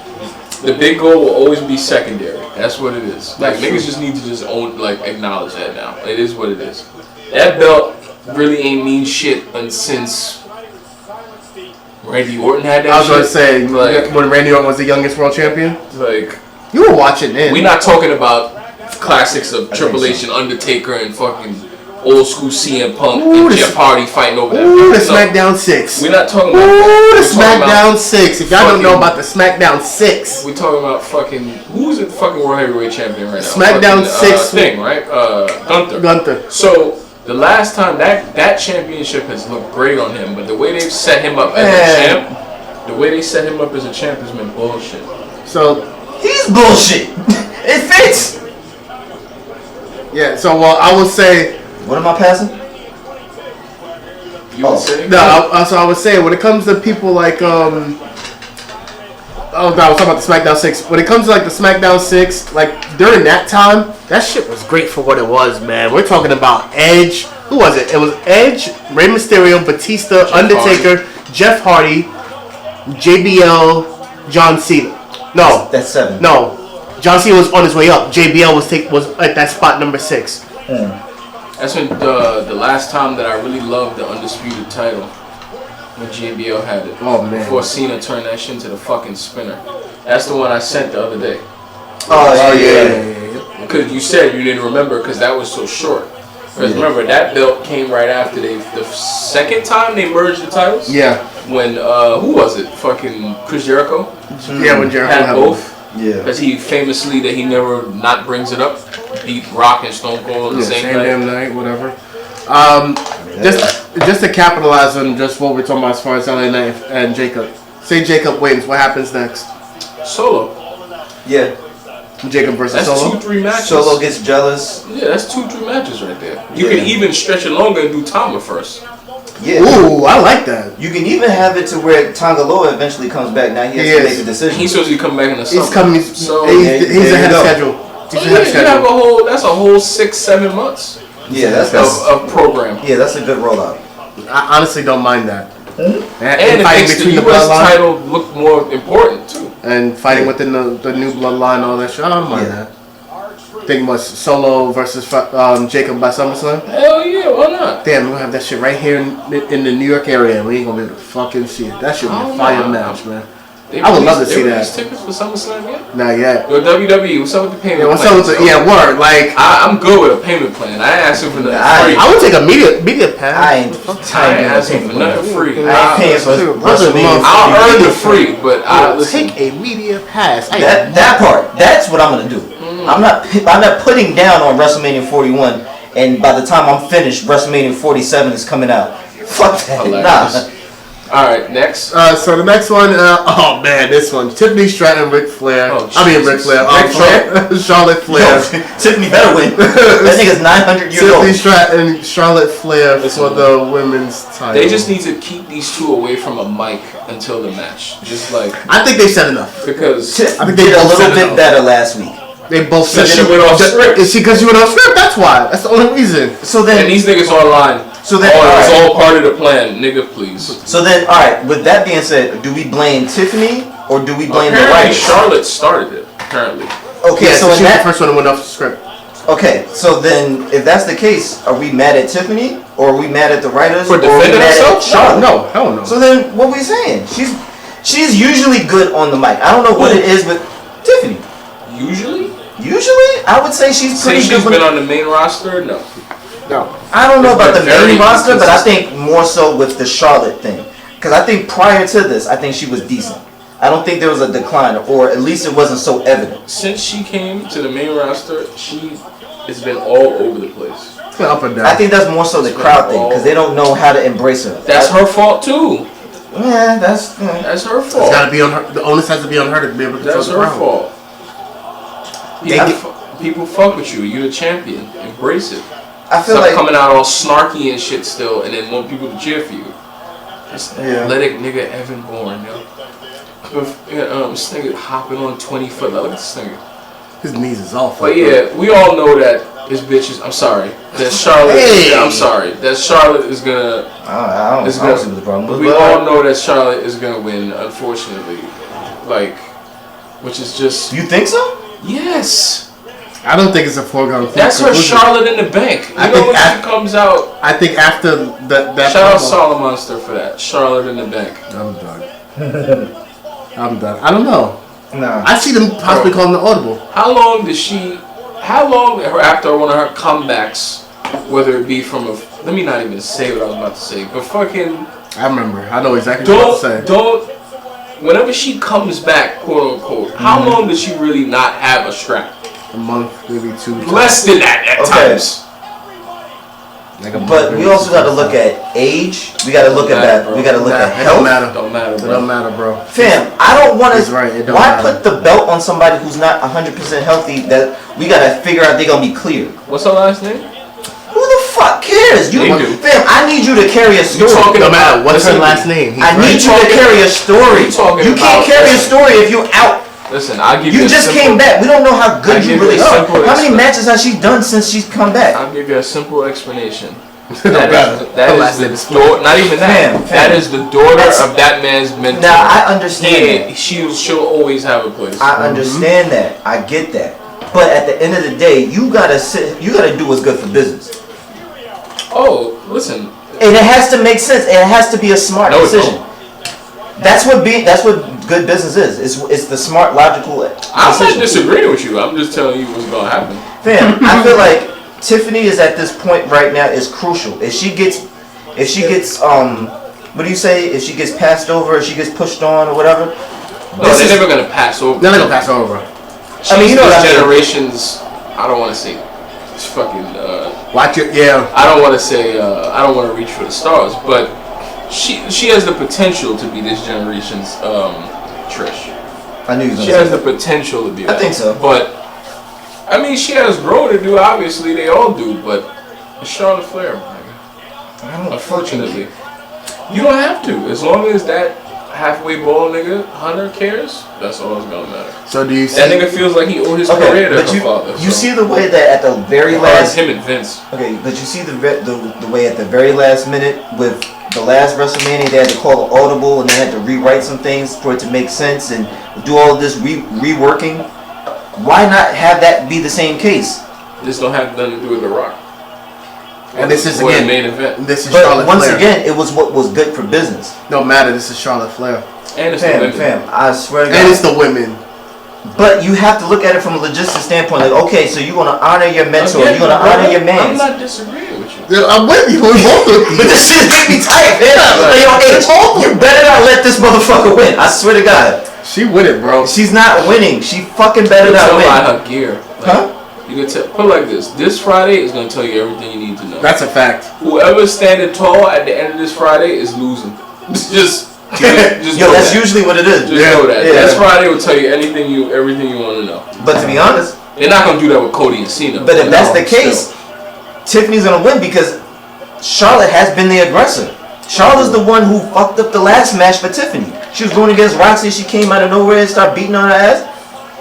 S3: The big goal will always be secondary. That's what it is. Like, niggas just need to just acknowledge that now. It is what it is. That belt really ain't mean shit since Randy Orton had that.
S2: I was
S3: going
S2: to say, when Randy Orton was the youngest world champion,
S3: like,
S2: you were watching then.
S3: We're not talking about classics of Triple H and Undertaker and fucking old school CM Punk and Jeff Hardy fighting over that.
S2: Ooh, the SmackDown 6.
S3: We're not talking about
S2: the SmackDown 6. If y'all don't know about the SmackDown 6.
S3: We're talking about fucking... Who's the fucking World Heavyweight Champion right now?
S2: SmackDown 6.
S3: Thing, right? Gunther. So, the last time that championship has looked great on him, but the way they've set him up as a champ, has been bullshit.
S2: So...
S1: He's bullshit. It fits.
S2: Yeah, so, well, I would say...
S1: What am I passing?
S3: You would say?
S2: No, I would say when it comes to people like I was talking about the SmackDown 6. When it comes to like the SmackDown 6, like during that time, that shit was great for what it was, man. We're talking about Edge. Who was it? It was Edge, Rey Mysterio, Batista, Undertaker, Jeff Hardy, JBL, John Cena. No,
S1: that's 7.
S2: No, John Cena was on his way up. JBL was at that spot number 6.
S3: That's when the last time that I really loved the Undisputed title, when JBL had it.
S2: Oh, man.
S3: Before Cena turned that shit into the fucking spinner. That's the one I sent the other day.
S1: Oh, yeah.
S3: Because you said you didn't remember because that was so short. Because remember, that belt came right after the second time they merged the titles?
S2: Yeah.
S3: When, who was it? Fucking Chris Jericho?
S2: Yeah, when Jericho
S3: had both.
S1: Yeah.
S3: Because he famously, that he never not brings it up. Beat Rock and Stone Cold on the same night.
S2: Damn night, whatever. Just to capitalize on just what we're talking about as far as LA Knight and Jacob. Say Jacob wins, what happens next?
S3: Solo.
S1: Yeah.
S2: Jacob versus Solo.
S3: That's 2-3 matches.
S1: Solo gets jealous.
S3: Yeah, that's 2-3 matches right there. You can even stretch it longer and do Tama first.
S1: Yeah.
S2: Ooh, I like that.
S1: You can even have it to where Tangaloa eventually comes back. Now he has to make a decision.
S3: He's supposed to come back in the summer.
S2: He's coming. He's ahead of schedule.
S3: That's a whole 6-7 months.
S1: Yeah, that's
S3: of program.
S1: Yeah, that's a good rollout.
S2: I honestly don't mind that.
S3: And it makes the US title look more important too.
S2: And fighting within the new bloodline, all that shit. I don't mind that. Think much Solo versus Jacob by SummerSlam?
S3: Hell yeah, why not?
S2: Damn, we're gonna have that shit right here in the New York area, and we ain't gonna be able to fucking see it. That should be a fire match, man. I would love to see that.
S3: Tickets for SummerSlam yet?
S2: Not yet.
S3: Yo, WWE, what's up with the payment plan?
S2: What's up with word. Like
S3: I'm good with a payment plan. I ain't asking for nothing free.
S2: I would take a media pass.
S3: I ain't asking for nothing free.
S1: I ain't paying for WrestleMania.
S3: I'll earn the free, but I'll
S2: take a media pass.
S1: That part. That's what I'm gonna do. I'm not putting down on WrestleMania 41, and by the time I'm finished, WrestleMania 47 is coming out. Fuck that. Nah.
S3: All right, next.
S2: So the next one, oh man, this one, Tiffany Stratton, Ric Flair.
S3: Oh,
S2: Ric Flair. Charlotte Flair.
S1: Tiffany better win. That nigga's 900 years old.
S2: Tiffany Stratton, Charlotte Flair for the women's title.
S3: They just need to keep these two away from a mic until the match. Just like
S2: I think they said enough.
S3: Because
S1: Tiff did a little bit better last week.
S2: They both said
S3: she went off script.
S2: Is she because you went off script? That's why. That's the only reason.
S1: So then,
S3: and these niggas online.
S1: So then,
S3: it's all part of the plan, nigga. Please.
S1: So then, all right. With that being said, do we blame Tiffany or do we blame the
S3: Apparently
S1: writers?
S3: Charlotte started it. Apparently.
S2: Yeah,
S1: Okay, so
S2: she
S1: in
S2: was
S1: that
S2: the first one that went off the script.
S1: Okay, so then if that's the case, are we mad at Tiffany or are we mad at the writers?
S3: For defending herself?
S2: No, hell no.
S1: So then, what we saying? She's usually good on the mic. I don't know what it is with Tiffany. Usually, I would say she's pretty
S3: Since
S1: good.
S3: She's been on the main roster? No.
S1: I don't know about the main roster,
S3: consistent.
S1: but I think more so with the Charlotte thing. Because I think prior to this, I think she was decent. I don't think there was a decline, or at least it wasn't so evident.
S3: Since she came to the main roster, she has been all over the place.
S2: It's been up and down.
S1: I think that's more so the crowd thing, because they don't know how to embrace her.
S3: That's her fault too.
S1: Yeah, that's
S3: her fault.
S2: It's gotta be on her. The onus has to be on her to be able to control
S3: That's
S2: the
S3: her
S2: crowd.
S3: fault. People fuck with you. You're the champion. Embrace it.
S1: I feel
S3: Stop
S1: like
S3: coming out all snarky and shit still, and then want people to cheer for you. Just let it, nigga. Evan Bourne, yo. This nigga hopping on 20 foot. Look at this nigga.
S2: His knees is off.
S3: But yeah, we all know that this bitch is. I'm sorry. That Charlotte. I'm sorry. That Charlotte is gonna.
S1: I don't see what the problem is.
S3: We all know that Charlotte is gonna win. Unfortunately, which is just.
S1: You think so?
S3: Yes.
S2: I don't think it's a foregone.
S3: That's her Charlotte in the bank. You know when she comes out.
S2: I think after that.
S3: Shout out Solomonster for that. Charlotte in the bank.
S2: I'm done. I'm done. I don't know.
S1: No.
S2: I see them possibly calling the audible.
S3: How long after one of her comebacks, whether it be from a, let me not even say what I was about to say, but fucking.
S2: I remember. I know exactly what to say.
S3: Whenever she comes back, quote unquote, how long does she really not have a strap?
S2: A month, maybe 2.
S3: Less than that at times.
S1: But we also got to look at age. We got to look at that. We got to look at health.
S2: It
S3: don't matter,
S2: It
S3: bro.
S2: don't matter, bro.
S1: Fam, I don't want to.
S2: Right,
S1: why put the belt on somebody who's not 100% healthy? That we got to figure out they're gonna be clear.
S3: What's her last name?
S1: Who the fuck cares? Fam, I need you to carry a story.
S2: No matter what's her last name.
S1: I need you to carry a story. You can't carry a story if you out.
S3: Listen, I'll give you.
S1: You just came back. We don't know how good you really are. How many matches has she done since she's come back?
S3: I'll give you a simple explanation.
S2: That
S3: is the daughter. Not even that. That is the daughter of that man's mentor.
S1: Now I understand.
S3: She'll always have a place.
S1: I understand that. I get that. But at the end of the day, you gotta do what's good for business.
S3: Oh, listen.
S1: And it has to make sense. And it has to be a smart decision. That's what good business is. It's the smart, logical decision.
S3: I'm not disagreeing with you. I'm just telling you what's gonna happen.
S1: Fam, I feel like Tiffany is at this point right now is crucial. If she gets what do you say? If she gets passed over, if she gets pushed on or whatever.
S3: No, they're never gonna pass over.
S2: They're not gonna pass over.
S3: I mean, you know what I mean. Generations. I don't want to say. It's fucking.
S2: Watch it. Yeah.
S3: I don't want to say. I don't want to reach for the stars, but she has the potential to be this generation's Trish.
S1: I knew you was
S3: she has the potential to be that.
S1: I think so.
S3: But I mean, she has growing to do. Obviously, they all do. But it's Charlotte Flair, unfortunately, you don't have to. As long as that halfway ball nigga Hunter cares, that's all that's gonna matter.
S2: So do you see
S3: that nigga feels like he owed his career to her father?
S1: You see the way that at the very last
S3: him and Vince.
S1: Okay, but you see the way at the very last minute with the last Wrestlemania, they had to call an audible and they had to rewrite some things for it to make sense and do all of this reworking. Why not have that be the same case?
S3: This don't have nothing to do with The Rock.
S2: And this is
S3: again main event.
S2: This is
S1: but
S2: Charlotte
S1: once
S2: Flair.
S1: again, it was what was good for business.
S2: No matter, this is Charlotte Flair.
S3: And it's the women.
S1: Fam, I swear to God.
S2: And it's the women.
S1: But you have to look at it from a logistics standpoint. Like, okay, so you're gonna honor your mentor, you're gonna honor your man.
S3: I'm not disagreeing with you.
S2: Yeah, I'm with you. We're both with you.
S1: But this shit make me tight, man. Like, you better not let this motherfucker win. I swear to God.
S2: She win it, bro.
S1: She's not winning. She fucking better not win.
S3: You can tell by her gear. Like, you can tell. Put it like this. This Friday is gonna tell you everything you need to know.
S2: That's a fact.
S3: Whoever's standing tall at the end of this Friday is losing. Just
S1: yo, that's usually what it is.
S3: Just know that.
S1: Yeah.
S3: That's Friday will tell you everything you want to know.
S1: But to be honest,
S3: they're not gonna do that with Cody and Cena.
S1: But if that's the case, Tiffany's gonna win because Charlotte has been the aggressor. Charlotte's the one who fucked up the last match for Tiffany. She was going against Roxy. She came out of nowhere and started beating on her ass.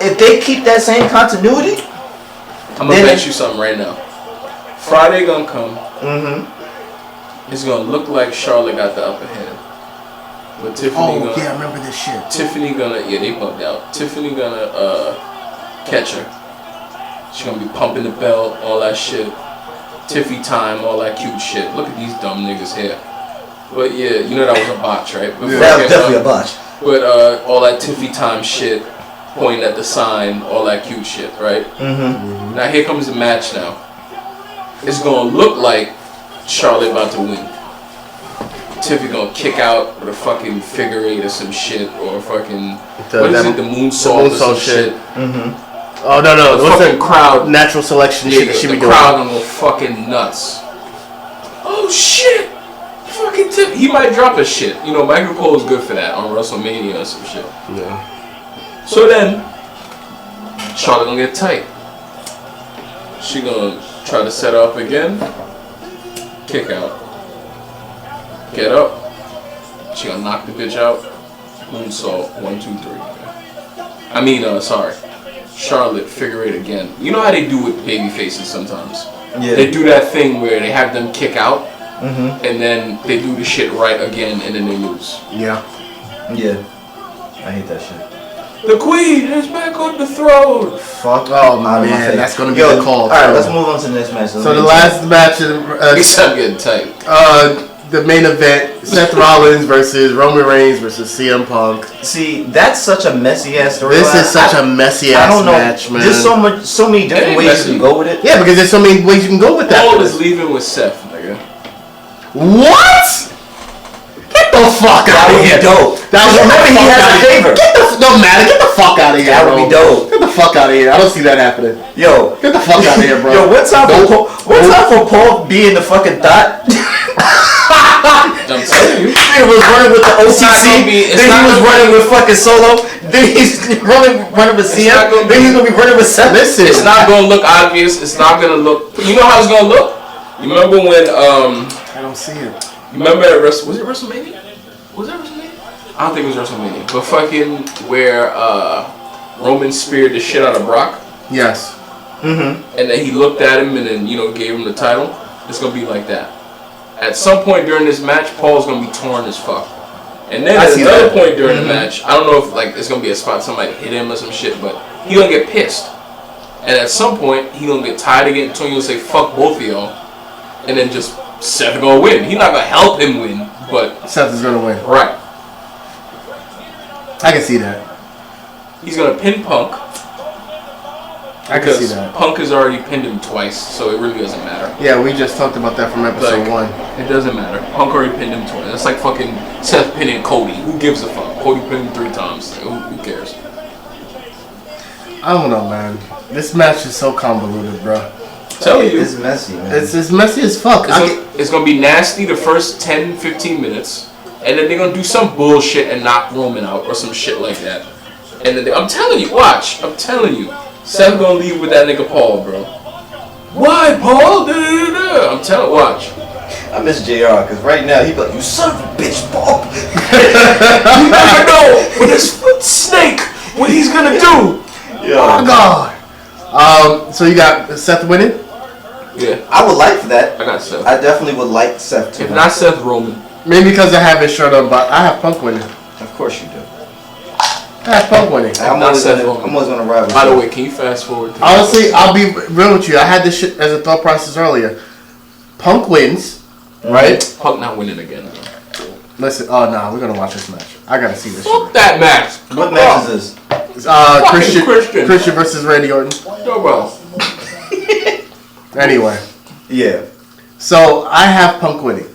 S1: If they keep that same continuity,
S3: I'm gonna bet you something right now. Friday gonna come. It's gonna look like Charlotte got the upper hand. But Tiffany gonna,
S2: I remember this shit.
S3: Tiffany gonna, they bugged out. Tiffany gonna catch her. She's gonna be pumping the belt, all that shit. Tiffy time, all that cute shit. Look at these dumb niggas here. But yeah, you know that was a botch, right?
S1: Yeah, that was definitely a botch.
S3: But all that Tiffy time shit, pointing at the sign, all that cute shit, right? Now here comes the match now. It's gonna look like Charlotte about to win. Tiffy gonna kick out with a fucking figure eight or some shit, or fucking the moonsault or some shit.
S2: Oh no!
S3: The fucking crowd,
S2: natural selection shit.
S3: The crowd gonna go fucking nuts. Oh shit! Fucking Tiffy. He might drop a shit. You know, Michael Cole is good for that on WrestleMania or some shit.
S2: Yeah.
S3: So then, Charlotte gonna get tight. She gonna try to set up again. Kick out. Get up. She gonna knock the bitch out. Moonsault. 1, 2, 3. Sorry. Charlotte, figure eight again. You know how they do with baby faces sometimes? Yeah. They do that thing where they have them kick out, and then they do the shit right again, and then they lose.
S2: Yeah.
S1: Yeah. I hate that shit.
S3: The queen is back on the throne.
S1: Fuck.
S2: Oh man, that's gonna be the call.
S1: Alright, let's move on to the next match.
S2: So the last match is
S3: I'm getting tight.
S2: The main event: Seth Rollins versus Roman Reigns versus CM Punk.
S1: See, that's such a messy ass story.
S2: This is such a messy ass match, man.
S1: There's so many different ways you can go with it.
S2: Yeah, because there's so many ways you can go with that.
S3: Paul is leaving with Seth, nigga.
S2: What? Get the fuck out of here!
S1: Dope. Remember, he has a favor.
S2: No matter. Get the fuck out of here,
S1: That
S2: bro.
S1: would be dope.
S2: Get the fuck out of here. I don't see that happening.
S1: Yo,
S2: get the fuck out of here, bro.
S1: Yo, what time for Paul being the fucking thought?
S3: I'm telling you.
S1: He was running with the OCC. Then he was running with fucking Solo. Then he's running with CM. Then he's gonna be running with Seth.
S2: Listen,
S3: it's not gonna look obvious. It's not gonna look. You know how it's gonna look. You remember when
S2: I don't see it.
S3: You remember at was it WrestleMania? Was that WrestleMania? I don't think it was WrestleMania. But fucking where Roman speared the shit out of Brock.
S2: Yes.
S3: And then he looked at him and then gave him the title. It's gonna be like that. At some point during this match, Paul's gonna be torn as fuck. And then at another point during the match, I don't know if it's gonna be a spot somebody hit him or some shit, but he gonna get pissed. And at some point, he gonna get tired of getting torn. He'll say fuck both of y'all, and then just Seth gonna win. He's not gonna help him win, but
S2: Seth is gonna win.
S3: Right.
S2: I can see that.
S3: He's gonna pin Punk.
S2: I can see that.
S3: Punk has already pinned him twice, so it really doesn't matter.
S2: Yeah, we just talked about that from episode 1.
S3: It doesn't matter. Punk already pinned him twice. That's like fucking Seth pinning Cody. Who gives a fuck? Cody pinned him 3 times. Who cares?
S2: I don't know, man. This match is so convoluted, bro.
S3: Tell you.
S1: It's messy, man.
S2: It's messy as fuck.
S3: It's gonna be nasty the first 10, 15 minutes, and then they're gonna do some bullshit and knock Roman out or some shit like that. And then I'm telling you, watch. I'm telling you. Seth gonna leave with that nigga Paul, bro. Why, Paul? I'm telling, watch.
S1: I miss JR because right now he be like, you son of a bitch, Paul.
S3: You never know with his snake what he's gonna do.
S1: Yo.
S2: Oh God. So you got Seth winning?
S3: Yeah.
S1: I would like for that.
S3: I got Seth.
S1: I definitely would like Seth to
S3: If
S1: win.
S3: not Seth, Roman.
S2: Maybe because I have his shirt on, but I have Punk winning.
S1: Of course you do.
S2: I have Punk winning.
S1: I'm always gonna ride with
S3: By the way, can you fast forward?
S2: Honestly, I'll be real with you. I had this shit as a thought process earlier. Punk wins, right?
S3: Punk not winning again.
S2: Listen, oh no, we're gonna watch this match. I gotta see this.
S3: Fuck that match.
S1: What match is this?
S2: Christian versus Randy Orton.
S3: Yo, bro.
S2: Anyway.
S1: Yeah.
S2: So I have Punk winning.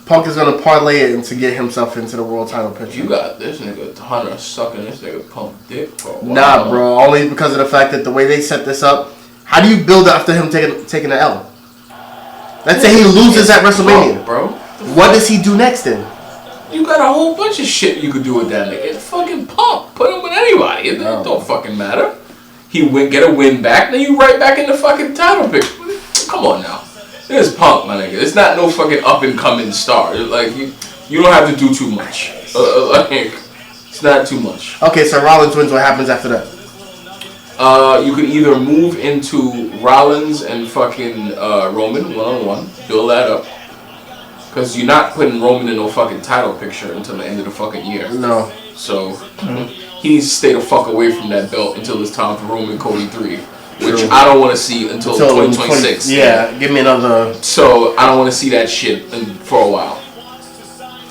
S2: Punk is gonna parlay it and to get himself into the world title picture.
S3: You got this nigga Hunter sucking this nigga Punk dick, bro. Wow.
S2: Nah, bro. Only because of the fact that the way they set this up. How do you build after him taking the L? Let's say he loses at WrestleMania,
S3: bro.
S2: What does he do next then?
S3: You got a whole bunch of shit you could do with that nigga. It's fucking Punk. Put him with anybody. It don't fucking matter. He get a win back, then you right back in the fucking title picture. Come on now. It's Punk, my nigga. It's not no fucking up and coming star. Like you don't have to do too much. Like it's not too much.
S2: Okay, so Rollins wins. What happens after that?
S3: You could either move into Rollins and fucking Roman 1-on-1, build that up. Because you're not putting Roman in no fucking title picture until the end of the fucking year.
S2: No.
S3: So, he needs to stay the fuck away from that belt until it's time for Roman Cody 3. Which
S2: True.
S3: I don't want to see until 2026.
S2: Yeah, give me another...
S3: So, I don't want to see that shit for a while.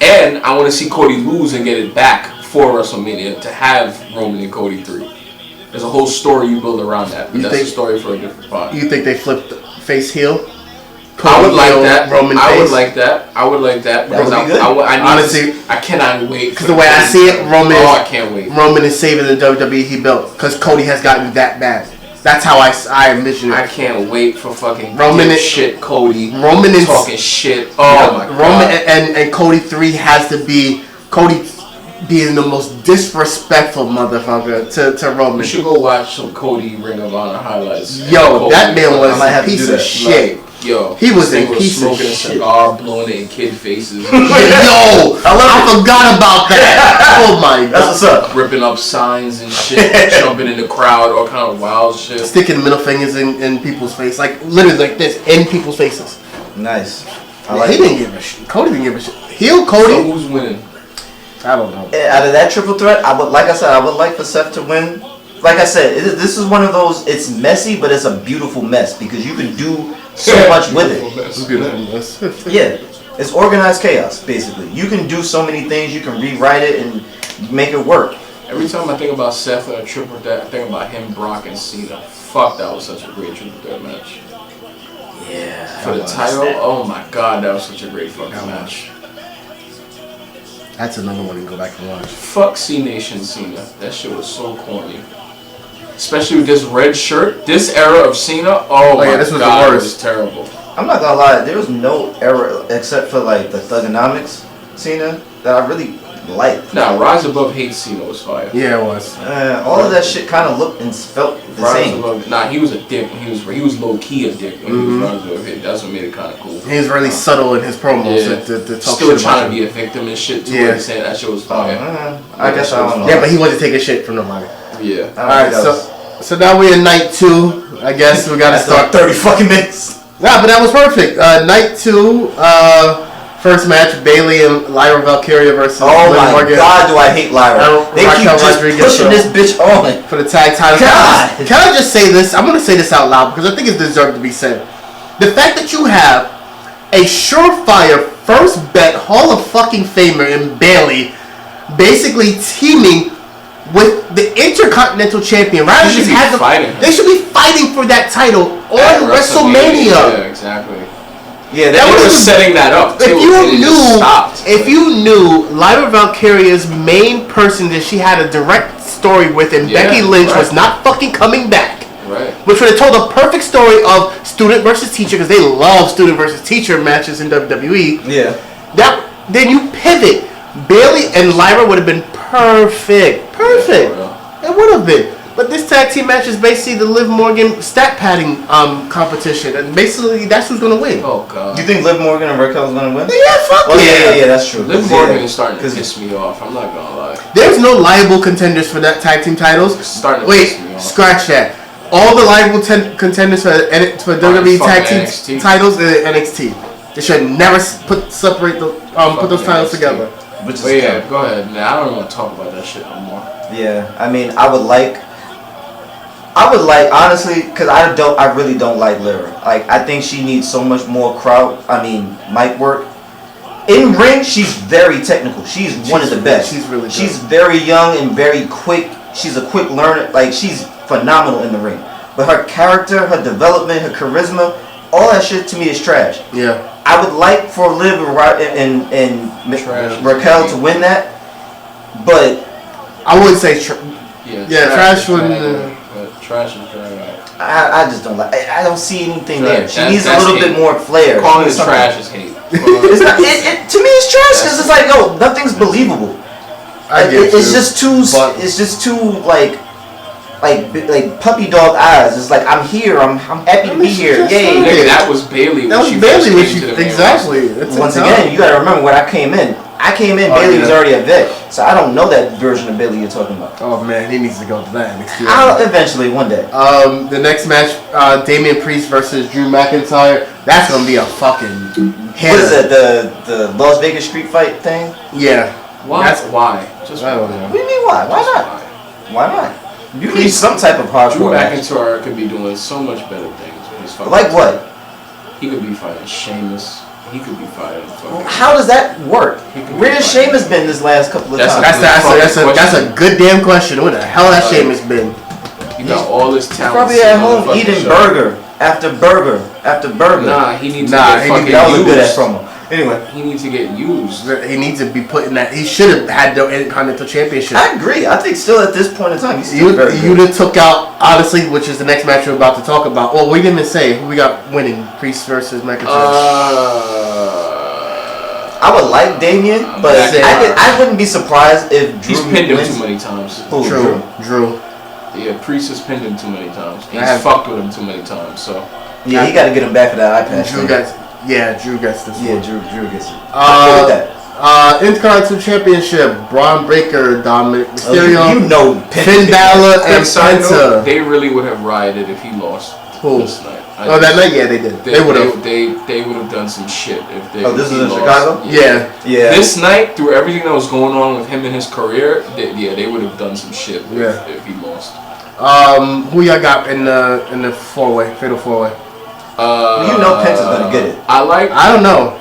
S3: And I want to see Cody lose and get it back for WrestleMania to have Roman and Cody 3. There's a whole story you build around that. But that's a story for a different part.
S2: You think they flipped face heel?
S3: I would like that.
S2: Roman
S3: I
S2: face?
S3: would like that. I would like that.
S1: That would be good.
S2: Honestly,
S3: I cannot wait.
S2: Because the way I see it,
S3: I can't wait.
S2: Roman is saving the WWE he built. Because Cody has gotten that bad. That's how I envision it.
S3: I can't wait for fucking
S2: Roman and
S3: shit. Cody.
S2: Roman is
S3: talking shit. Oh my god.
S2: Roman and Cody 3 has to be Cody being the most disrespectful motherfucker to Roman.
S3: You should go watch some Cody Ring of Honor highlights.
S2: Yo, that man was a piece of shit.
S3: Yo,
S2: he was a piece of
S3: shit. Smoking a cigar, blowing it in kid faces.
S2: Yo, I forgot about that. Oh my god.
S1: That's what's up.
S3: Ripping up signs and shit, jumping in the crowd, all kind of wild shit.
S2: Sticking middle fingers in people's face, like literally like this, in people's faces.
S1: Nice.
S2: He didn't give a shit. Cody didn't give a shit. Heel Cody.
S3: So who's winning?
S2: I don't know.
S1: Out of that triple threat, I would like for Seth to win. Like I said, this is one of those. It's messy, but it's a beautiful mess because you can do so much with it.
S2: It's beautiful mess.
S1: Yeah, it's organized chaos. Basically, you can do so many things. You can rewrite it and make it work.
S3: Every time I think about Seth and a triple threat, I think about him, Brock, and Cena. Fuck, that was such a great triple threat match.
S1: Yeah.
S3: For the title, oh my god, that was such a great fucking match.
S2: That's another one you can go back and watch.
S3: Fuck C-Nation Cena. That shit was so corny. Especially with this red shirt. This era of Cena, oh my
S2: this was
S3: god,
S2: the
S3: it
S2: worst.
S3: was terrible.
S1: I'm not gonna lie, there was no era except for like the Thugonomics Cena that I really liked.
S3: Nah, Rise Above Hate Cena was fire.
S2: Yeah, it was.
S1: All of that shit kind of looked and felt the
S3: Rise
S1: same.
S3: Above, nah, he was a dick. He was low key a dick when he was Rise Above Hate. That's what made it kind of cool.
S2: He was really subtle in his promos to talk
S3: Still
S2: shit
S3: trying
S2: about
S3: to be a victim and shit too.
S2: Yeah.
S3: Saying that shit was fire.
S1: I guess I don't know.
S2: Yeah, but he wasn't taking shit from nobody.
S3: Yeah.
S2: Alright, so now we're in night 2. I guess we gotta start
S1: 30 fucking minutes.
S2: Nah, but that was perfect. Night 2, first match, Bayley and Lyra Valkyria versus
S1: Oh
S2: Liv
S1: my
S2: Morgan.
S1: god, do I hate Lyra. They keep
S2: Raquel
S1: just
S2: Rodriguez
S1: pushing this bitch on.
S2: for the tag title.
S1: God.
S2: Can I just say this? I'm going to say this out loud because I think it deserves to be said. The fact that you have a surefire first bet Hall of fucking Famer in Bayley basically teaming with the Intercontinental Champion. Rather
S3: They should
S2: just
S3: be
S2: have
S3: fighting.
S2: They should be fighting for that title
S3: At
S2: on WrestleMania.
S3: Yeah, exactly.
S1: Yeah,
S3: They
S1: that
S3: were
S1: was
S3: setting that up too.
S2: If you knew Lyra Valkyria's main person that she had a direct story with and Becky Lynch was not fucking coming back.
S3: Right.
S2: Which would have told a perfect story of student versus teacher because they love student versus teacher matches in WWE.
S1: Yeah.
S2: Then you pivot. Bayley and Lyra would have been perfect. Perfect.
S3: Yeah,
S2: It would have been. But this tag team match is basically the Liv Morgan stat padding competition, and basically that's who's gonna win.
S3: Oh god.
S1: Do you think Liv Morgan and Raquel's gonna win?
S2: Yeah, fuck
S1: yeah, that's true.
S3: Liv Morgan is starting to piss me off. I'm not gonna lie.
S2: There's no liable contenders for that tag team titles.
S3: It's starting to piss me off.
S2: Scratch that. All the liable contenders for WWE tag team
S3: NXT.
S2: titles are NXT. They should never put those titles together.
S1: Which is
S3: Wait, yeah, go ahead. Nah, I don't want to talk about that shit no more.
S1: Yeah, I mean, I would like honestly, because I really don't like Lyra. Like, I think she needs so much more mic work. In ring, she's very technical. She's one of the best.
S2: She's really good.
S1: She's very young and very quick. She's a quick learner. Like, she's phenomenal in the ring. But her character, her development, her charisma, all that shit to me is trash.
S2: Yeah.
S1: I would like for Liv and Raquel to win that, but
S2: I would say trash
S3: would.
S2: wouldn't.
S3: Trash is trash.
S1: I just don't like. I don't see anything there. She
S3: That's
S1: needs a little
S3: hate.
S1: bit more flair.
S3: Calling it
S1: Something.
S3: trash is hate.
S1: It's not. To me, it's trash because it's like, yo, nothing's believable. It's just too. It's just too like puppy dog eyes. It's like I'm here. I'm happy to be here. Yay!
S3: Nigga, that was Bailey. That was Bailey when she
S2: exactly.
S1: Once again, you gotta remember when I came in. Bailey was already a vet, so I don't know that version of Bailey you're talking about.
S2: Oh man, he needs to go to that.
S1: I'll eventually one day.
S2: The next match, Damian Priest versus Drew McIntyre. That's gonna be a fucking hitter.
S1: What is it? The Las Vegas street fight thing?
S2: Yeah.
S3: Why? Just
S2: I don't know.
S1: What do you mean why? Why not? Why not? You need some type of hardcore.
S3: Drew McIntyre could be doing so much better things.
S1: Like what?
S3: He could be fighting Sheamus. He could be fighting.
S1: How does that work? Where has Sheamus been this last couple of times?
S2: That's a good damn question. Where the hell has Sheamus been?
S3: You got all this talent.
S1: Probably at home eating burger after burger after burger.
S3: Nah, he needs to get fucking
S1: that was
S3: used.
S1: good at promo. Anyway,
S3: he needs to get used.
S2: He needs to be put in that. He should have had the Intercontinental Championship.
S1: I agree. I think still at this point in time, he's still very good.
S2: You'd have took out, honestly, which is the next match we're about to talk about. Well, we didn't even say who we got winning. Priest versus McIntyre.
S1: I would like Damian, but I wouldn't be surprised if Drew
S3: he's pinned him too many times.
S2: Drew.
S3: Yeah, Priest has pinned him too many times. He's fucked with him too many times. So
S1: yeah, he got to get him back for that iPad.
S2: Drew gets this.
S1: Yeah, Drew gets it.
S2: Intercontinental Championship: Braun Breaker, Dominic Mysterio, Finn Balor, and Penta.
S3: They really would have rioted if he lost this night.
S2: That night, yeah, they did. They would have.
S3: They would have done some shit if they.
S1: Oh, this is in Chicago.
S2: Yeah.
S3: This night, through everything that was going on with him and his career, they would have done some shit if he lost.
S2: Who y'all got in the fatal four way?
S1: Penta's gonna get it.
S2: I don't know.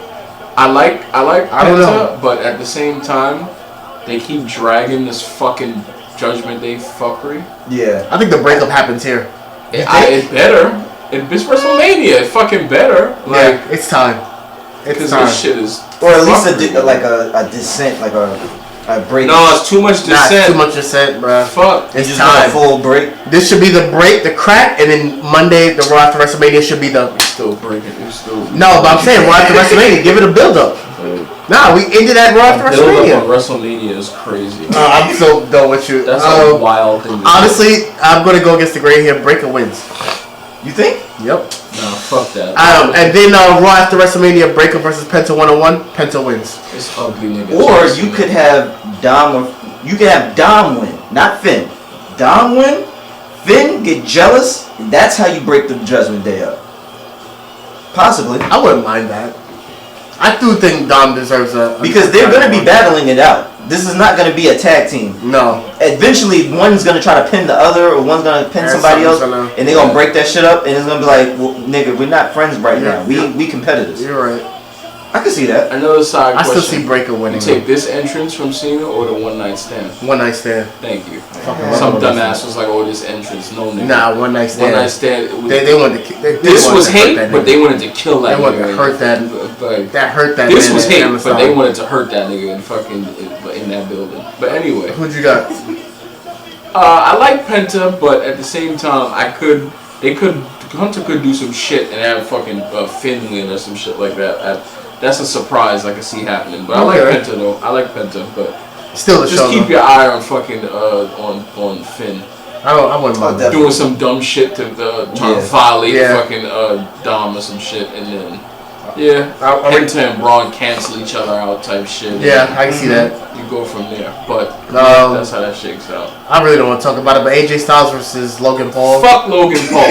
S3: I like Penta, but at the same time, they keep dragging this fucking Judgment Day fuckery.
S2: Yeah. I think the breakup happens here.
S3: It better. It's WrestleMania. It fucking better.
S2: Like it's time.
S3: It's time. This shit is.
S1: Or at least a descent, like a break.
S3: No, it's too much descent.
S2: Too much descent, bro.
S3: Fuck.
S1: It's just time. A full break.
S2: This should be the break, the crack, and then Monday, the Raw after WrestleMania should be the.
S3: It's still breaking.
S2: No, but I'm saying Raw after WrestleMania. Give it a build up. Nah, we ended that Raw after WrestleMania.
S3: WrestleMania is crazy.
S2: I'm so done with you.
S3: That's a wild thing.
S2: Honestly, I'm gonna go against the gray here. Breaker wins.
S1: You think?
S2: Yep.
S3: No, fuck that.
S2: And then Raw after WrestleMania, Breaker versus Penta 101. Penta wins.
S3: It's ugly, nigga.
S1: Or you could have Dom win, not Finn. Dom win, Finn get jealous. And that's how you break the Judgment Day up. Possibly.
S2: I wouldn't mind that. I do think Dom deserves
S1: because they're going to be battling it out. This is not going to be a tag team.
S2: No.
S1: Eventually, one's going to try to pin the other, or one's going to pin somebody else, and they're going to break that shit up, and it's going to be like, well, nigga, we're not friends right now. We competitors.
S2: You're right.
S1: I can see that.
S3: Another side question.
S2: I still see Breaker winning.
S3: You take this entrance from Cena or the one night stand?
S2: One night stand.
S3: Thank you. Some dumbass was like, oh, this entrance. No, nigga.
S2: Nah, one night stand.
S3: One night stand.
S2: They wanted to.
S3: This was hate, but they wanted to kill that nigga.
S2: They wanted to hurt that. That hurt that.
S3: This was hate, but they wanted to hurt that nigga in that building. But anyway.
S2: Who'd you got?
S3: I like Penta, but at the same time, Hunter could do some shit and have fucking Finn win or some shit like that. That's a surprise I can see happening. But I like Penta though. I like Penta, but
S2: still
S3: just keep your eye on fucking on Finn.
S2: I wouldn't mind that.
S3: Doing some dumb shit to trying to violate fucking Dom or some shit, and then Penta and Braun cancel each other out type shit.
S2: Yeah, I can see that.
S3: You go from there, but that's how that shakes out.
S2: I really don't want to talk about it, but AJ Styles versus Logan Paul.
S3: Fuck Logan Paul.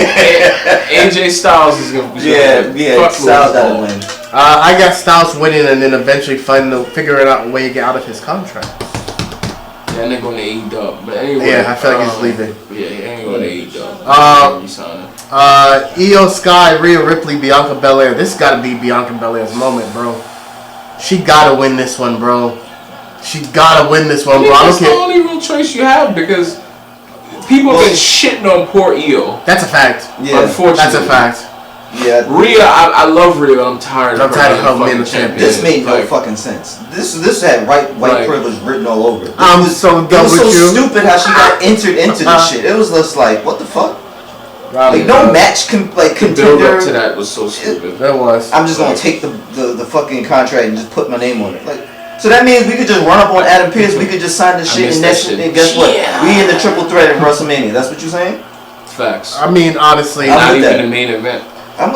S3: AJ Styles is gonna
S1: fuck Styles gotta win.
S2: I got Styles winning and then eventually figuring out a way to get out of his contract.
S3: Yeah, and they're going to AEW. But anyway.
S2: Yeah, I feel like he's leaving.
S3: Yeah, he ain't going to AEW.
S2: Io Sky, Rhea Ripley, Bianca Belair. This gotta be Bianca Belair's moment, bro. She gotta win this one, bro. She gotta win this one, bro.
S3: That's the only real choice you have because people have been shitting on poor Io.
S2: That's a fact.
S1: Yeah,
S3: unfortunately.
S2: That's a fact.
S3: Yeah, Rhea, I love Rhea. I'm tired of her
S2: being the champion.
S1: This made no fucking sense. This had white privilege written all over it.
S2: I'm so done with you.
S1: It was so stupid how she got entered into this shit. It was just like, what the fuck? Like no match can
S3: The build up to that was so stupid.
S2: That was.
S1: I'm just gonna take the fucking contract and just put my name on it. Like, so that means we could just run up on Adam Pearce. We could just sign the shit and next shit. And guess what? We in the triple threat at WrestleMania. That's what you're saying?
S3: Facts.
S2: I mean, honestly,
S3: not even the main event.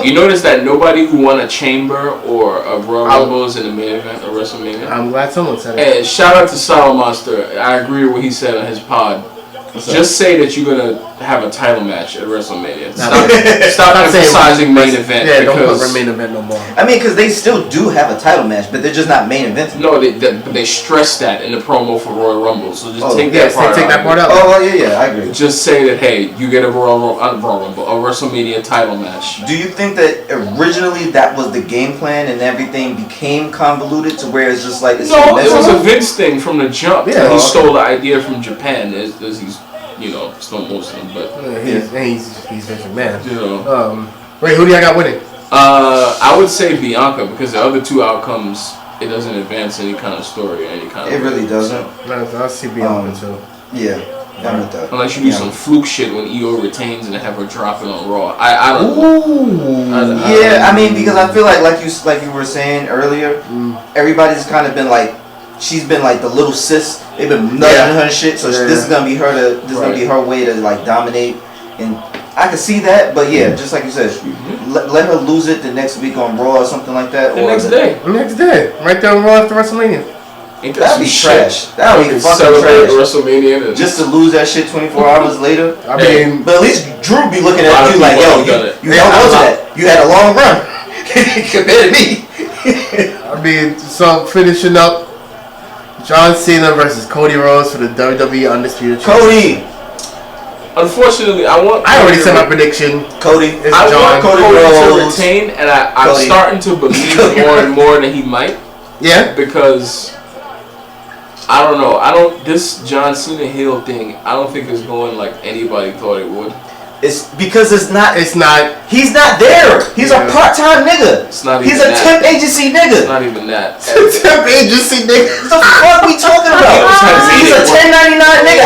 S3: You notice that nobody who won a Chamber or a Royal Rumble is in the main event of WrestleMania?
S2: I'm glad someone said it.
S3: And shout out to Style Monster. I agree with what he said on his pod. Just say that you're going to have a title match at WrestleMania. Stop emphasizing main event.
S2: Yeah, don't put main event no more.
S1: I mean, because they still do have a title match, but they're just not main events.
S3: No, they stress that in the promo for Royal Rumble. So just take that part out.
S1: Oh, yeah, I agree.
S3: Just say that, hey, you get a Royal Rumble, a WrestleMania title match.
S1: Do you think that originally that was the game plan and everything became convoluted to where it's just like...
S3: No, it was a Vince thing from the jump.
S1: Yeah,
S3: he stole the idea from Japan as he's... stole most of them, but
S2: he's Vince McMahon.
S3: Wait,
S2: who do y'all got winning?
S3: I would say Bianca because the other two outcomes it doesn't advance any kind of story or any kind of.
S1: It really doesn't.
S2: I see Bianca too.
S1: Yeah, I'm with that.
S3: Unless you do some fluke shit when EO retains and have her drop it on Raw. I don't know.
S1: I mean because I feel like you were saying earlier, everybody's kind of been like. She's been like the little sis. They've been nudging her and shit. So this is gonna be gonna be her way to like dominate. And I can see that, but yeah, just like you said, let her lose it the next week on Raw or something like that.
S3: The next day,
S2: right there on Raw after WrestleMania.
S1: That'd be trash. That'd be fucking trash.
S3: WrestleMania
S1: just to lose that shit 24 hours later.
S2: I mean,
S1: but at least Drew be looking at you like, yo, you held on to that. You had a long run compared to me.
S2: I mean, so finishing up. John Cena versus Cody Rhodes for the WWE Undisputed
S1: Cody.
S3: Unfortunately, I
S2: already said my prediction.
S1: Cody.
S3: I want Cody to retain, and I'm starting to believe more and more that he might.
S2: Yeah.
S3: Because I don't know. This John Cena heel thing. I don't think is going like anybody thought it would.
S1: It's because it's not.
S2: He's not
S1: there. He's a part-time nigga.
S3: It's not even
S1: He's a temp agency nigga.
S3: It's not even that.
S2: Temp agency nigga.
S1: What the fuck we talking about? He's a 1099 nigga.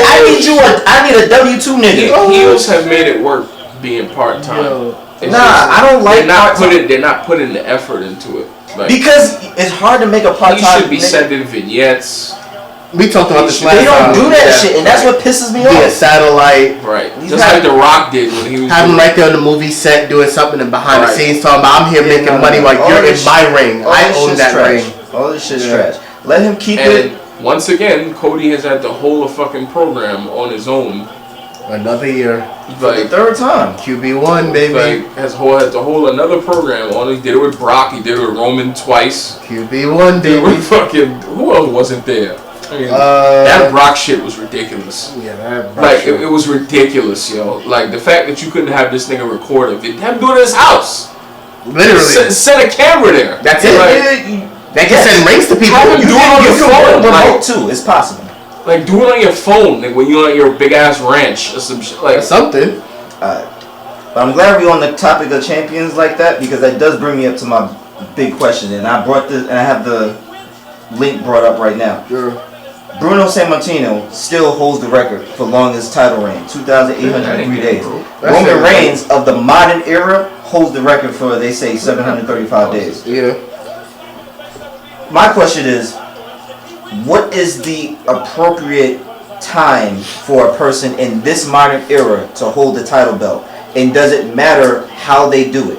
S1: I need a W2 nigga.
S3: Heels have made it work being part-time.
S1: I don't like part-time.
S3: They're not putting the effort into it.
S1: Like, because it's hard to make a part-time.
S3: He should be sending vignettes.
S2: We talked about this last
S1: time. They don't do that shit, and that's what pisses me off.
S2: Yeah, satellite.
S3: Right. Just like The Rock did when he was
S2: having right there on the movie set doing something and behind the scenes talking about I'm here making money while you're in my ring. I own that ring.
S1: All this shit's trash. Let him keep it.
S3: Once again, Cody has had the whole fucking program on his own.
S2: Another year.
S1: For the third time.
S2: QB1, baby.
S3: Has the whole another program on. He did it with Brock. He did it with Roman twice.
S2: QB1, baby.
S3: Who else wasn't there? I mean, that Brock shit was ridiculous.
S2: Yeah, that Brock
S3: shit. It was ridiculous, yo. Like, the fact that you couldn't have this nigga record it. Have him do it at his house.
S2: Literally.
S3: Set a camera there.
S2: That's it. They can send rings to people.
S3: Have him do it on your phone.
S1: Remote too. It's possible.
S3: Like, do it on your phone. Like, when you're on your big-ass ranch or some shit. Like,
S2: something.
S1: But I'm glad we're on the topic of champions like that because that does bring me up to my big question. And I have the link brought up right now.
S2: Sure.
S1: Bruno Sammartino still holds the record for longest title reign, 2,803 days. Roman Reigns of the modern era holds the record for, they say, 735 days.
S2: Yeah.
S1: My question is, what is the appropriate time for a person in this modern era to hold the title belt? And does it matter how they do it?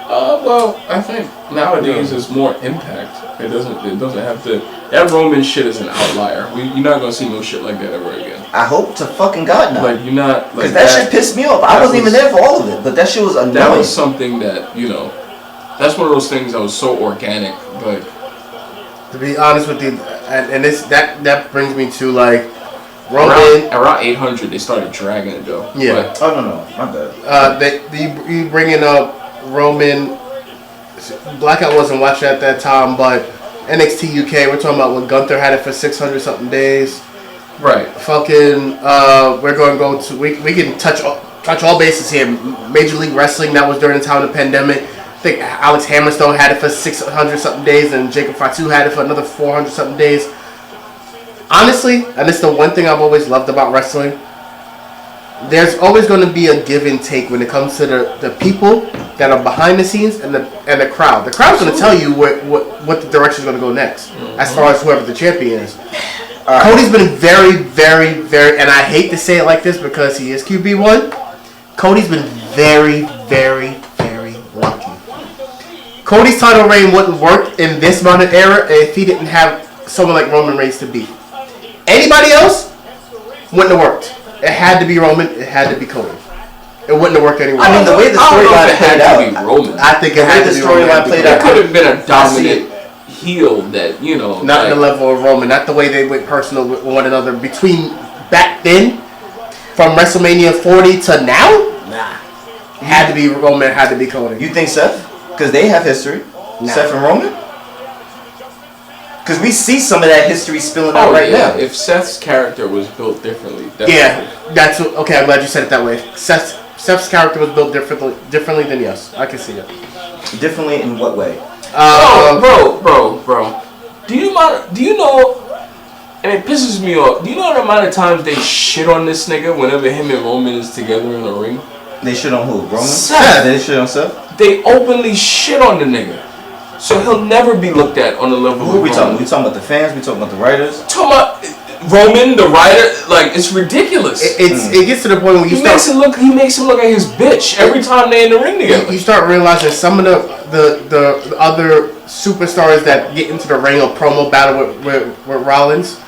S3: Well, I think nowadays it's more impact. It doesn't have to. That Roman shit is an outlier. You're not gonna see no shit like that ever again.
S1: I hope to fucking God not.
S3: Like, you're not.
S1: Because that shit pissed me off. I wasn't even there for all of it, but that shit was annoying.
S3: That was something that, that's one of those things that was so organic. Like,
S2: to be honest with you, and this that brings me to like Roman.
S3: Around 800, they started dragging it though.
S2: Yeah.
S1: But, oh no, my bad.
S2: You bringing up Roman. Blackout wasn't watching at that time, but NXT UK, we're talking about when Gunther had it for 600 something days.
S3: Right.
S2: Fucking, we're going to go to, we can touch all bases here. Major League Wrestling, that was during the time of the pandemic. I think Alex Hammerstone had it for 600 something days, and Jacob Fatu had it for another 400 something days. Honestly, and it's the one thing I've always loved about wrestling, there's always going to be a give and take when it comes to the people that are behind the scenes and the crowd. The crowd's going to tell you what the direction is going to go next, as far as whoever the champion is. Cody's been very, very, very, and I hate to say it like this because he is QB1. Cody's been very, very, very lucky. Cody's title reign wouldn't work in this modern era if he didn't have someone like Roman Reigns to beat. Anybody else wouldn't have worked. It had to be Roman. It had to be Cody. It wouldn't have worked anyway.
S1: I mean, the way the storyline played out,
S2: I think it had to be Roman.
S3: It could have been a dominant heel that, you know.
S2: Not the level of Roman. Not the way they went personal with one another. Between back then, from WrestleMania 40 to now, had to be Roman. Had to be Cody.
S1: You think Seth? Because they have history. Seth and Roman? Because we see some of that history spilling out right now.
S3: If Seth's character was built differently.
S2: That's okay. I'm glad you said it that way. Seth's character was built differently than yes. I can see it.
S1: Differently in what way?
S3: Bro. Do you know? And it pisses me off. Do you know the amount of times they shit on this nigga whenever him and Roman is together in a ring?
S1: They shit on who? Roman?
S3: Seth.
S1: They shit on Seth?
S3: They openly shit on the nigga. So he'll never be looked at on the level
S1: Who
S3: of
S1: we
S3: Roman.
S1: talking? We talking about the fans? We talking about the writers?
S3: Talking about Roman, the writer, like, it's ridiculous.
S2: It gets to the point where you
S3: he makes him look like his bitch every time they in the ring together.
S2: You start realizing some of the other superstars that get into the ring or promo battle with Rollins,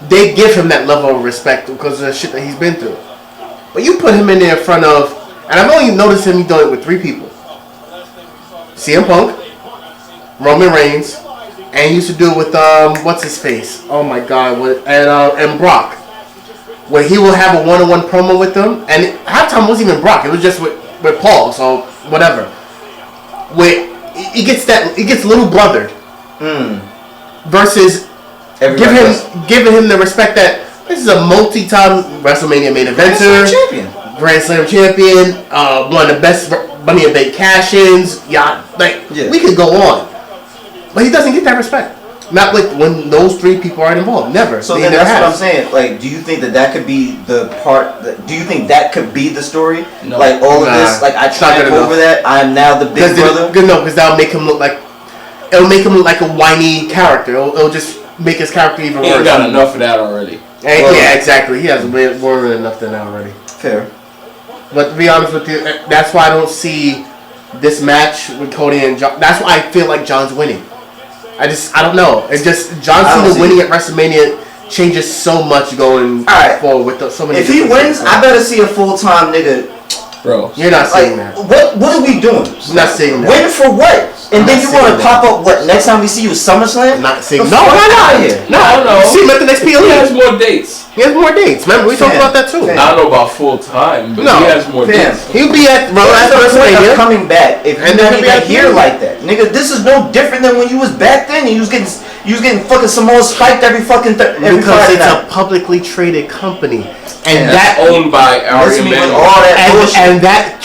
S2: they give him that level of respect because of the shit that he's been through. But you put him in there in front of, and I've only noticed him doing it with 3 people: CM Punk, Roman Reigns, and he used to do it with what's his face? Oh my God! And Brock, where he will have a one-on-one promo with them, and halftime wasn't even Brock; it was just with Paul. So whatever. Where he gets little brother versus giving him the respect that this is a multi-time WrestleMania main eventer, Grand Slam champion, one of the best Money in the Bank cash-ins. We could go on. But he doesn't get that respect. Not like when those 3 people are involved. Never.
S1: So then that's what I'm saying. Like, do you think that could be the part? Do you think that could be the story?
S3: No.
S1: Like all of this. Like I triumph over that. I'm now the big brother.
S2: No, because that'll make him look like. It'll make him look like a whiny character. It'll just make his character even worse.
S3: He ain't got enough of that already.
S2: Yeah, exactly. He has more than enough than that already.
S1: Fair.
S2: But to be honest with you, that's why I don't see this match with Cody and John. That's why I feel like John's winning. I don't know. It's just John Cena winning at WrestleMania changes so much going forward with so many.
S1: If he wins, I better see a full-time nigga.
S3: Bro,
S2: you're not saying that.
S1: What are we doing?
S2: I'm not saying that.
S1: Win for what? And then you want to pop up what next time we see you SummerSlam?
S2: Not saying
S1: no. Why not here?
S3: No.
S2: See him at the next PLE.
S3: He has more dates.
S2: He has more dates. Remember, we talked about that too.
S3: I don't know about full time, but he has more dates.
S2: He'll be at WrestleMania
S1: coming back. If you're not even here like that, nigga, this is no different than when you was back then and you was getting fucking Samoa spiked every fucking every
S2: because
S1: Friday
S2: it's
S1: night.
S2: a publicly traded company,
S3: and that owned by Ari
S2: and that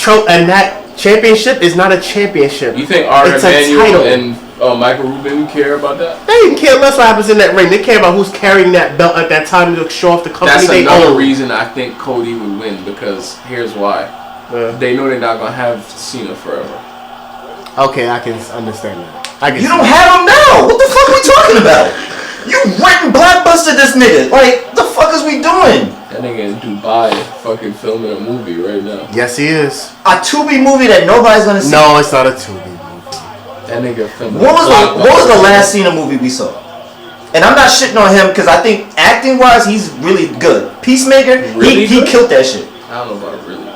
S2: championship is not a championship.
S3: You think Ari Emanuel and Michael Rubin care about that?
S2: They didn't care less what happens in that ring. They care about who's carrying that belt at that time to show off the company they own.
S3: That's another reason I think Cody would win, because here's why. They know they're not going to have Cena forever.
S2: Okay, I can understand that.
S1: You don't have him now. What the fuck are we talking about? You went and blockbuster this nigga. Like, the fuck is we doing?
S3: That nigga in Dubai fucking filming a movie right now.
S2: Yes, he is.
S1: A Tubi movie that nobody's gonna see.
S2: No, it's not a Tubi movie.
S3: That nigga filming.
S1: What was the last Cena movie we saw? And I'm not shitting on him because I think acting wise he's really good. Peacemaker,
S3: really
S1: he killed that shit.
S3: I don't know about really good.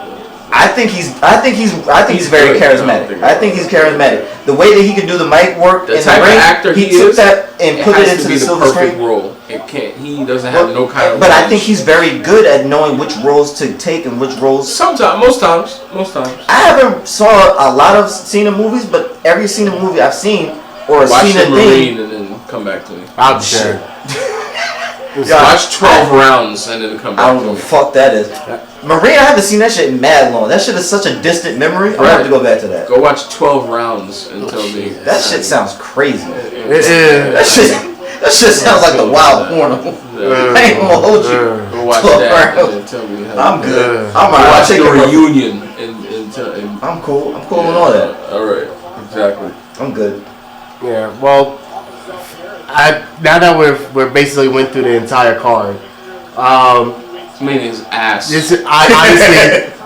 S1: I think he's very charismatic. I think he's charismatic. The way that he can do the mic work
S3: the
S1: in
S3: type
S1: the ring,
S3: of actor
S1: he took that and put it into the silver
S3: perfect
S1: screen.
S3: role. It can't. He doesn't have no kind of.
S1: But I think he's very good at knowing which roles to take and which roles.
S3: Sometimes, most times.
S1: I haven't saw a lot of Cena movies, but every Cena movie I've seen or a Cena thing.
S3: And then come back to me.
S2: I'm sure.
S3: Watch 12 rounds and then come back.
S1: I don't know what the fuck that is. Marine, I haven't seen that shit in mad long. That shit is such a distant memory. I'm gonna have to go back to that.
S3: Go watch 12 rounds and tell me.
S1: That shit sounds crazy.
S2: That
S1: That shit sounds like the wild porno. I ain't gonna hold you.
S3: Go watch that and tell me how.
S1: I'm good.
S3: I'm watch the reunion and
S1: I'm cool. I'm cool with all that.
S3: All right. Exactly.
S1: I'm good.
S2: Yeah. Well, now that we're basically went through the entire card.
S3: WrestleMania's ass.
S2: Honestly,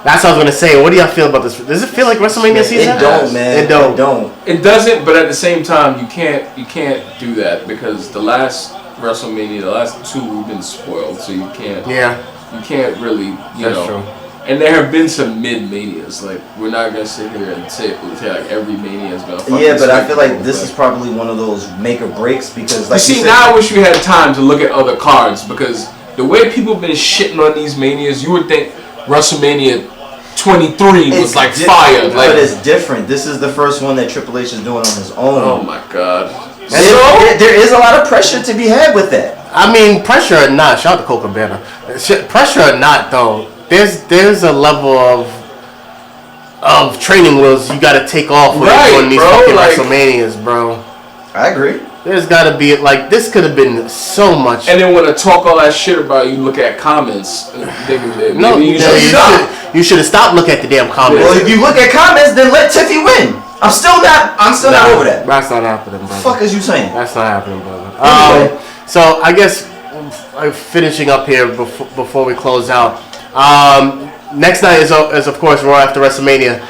S2: that's what I was gonna say. What do y'all feel about this? Does it feel like WrestleMania season?
S1: It don't, man.
S2: It don't.
S3: It doesn't. But at the same time, you can't do that because the last WrestleMania, the last two, we've been spoiled. So you can't.
S2: Yeah.
S3: You can't really.
S2: That's true.
S3: And there have been some mid-manias. Like, we're not going to sit here and say like every mania has been a fucking
S1: Yeah, but I feel like this is probably one of those make or breaks because, like,
S3: you see, now I wish we had time to look at other cards because the way people have been shitting on these manias, you would think WrestleMania 23 was like fire. Like,
S1: but it's different. This is the first one that Triple H is doing on his own.
S3: Oh, my God.
S1: There is a lot of pressure to be had with that.
S2: I mean, pressure or not, shout out to Cole Cabana. Pressure or not, though, there's a level of training wheels you got to take off when you're doing these fucking WrestleManias, bro.
S1: I agree.
S2: There's got to be this could have been so much.
S3: And then when I talk all that shit about you, look at comments.
S2: You should have stopped looking at the damn comments.
S1: Well, if you look at comments, then let Tiffy win. I'm still not over that.
S2: That's not happening, brother.
S1: What the fuck is you saying?
S2: That's not happening, brother. So I guess finishing up here before we close out. Next night is of course Raw after WrestleMania.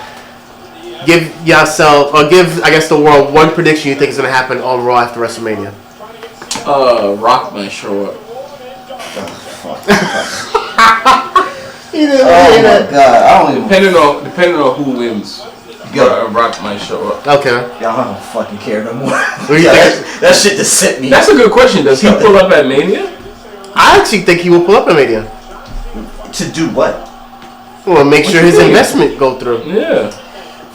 S2: Give I guess the world one prediction you think is gonna happen on Raw after WrestleMania.
S3: Rock might show up.
S1: Oh my god! I don't even.
S3: Depending on who wins. Rock might show up.
S2: Okay.
S1: Y'all don't fucking care no more. That shit just sent me.
S3: That's a good question. Does he pull up at Mania?
S2: I actually think he will pull up at Mania.
S1: To do what?
S2: Well, make sure his investment go through.
S3: Yeah.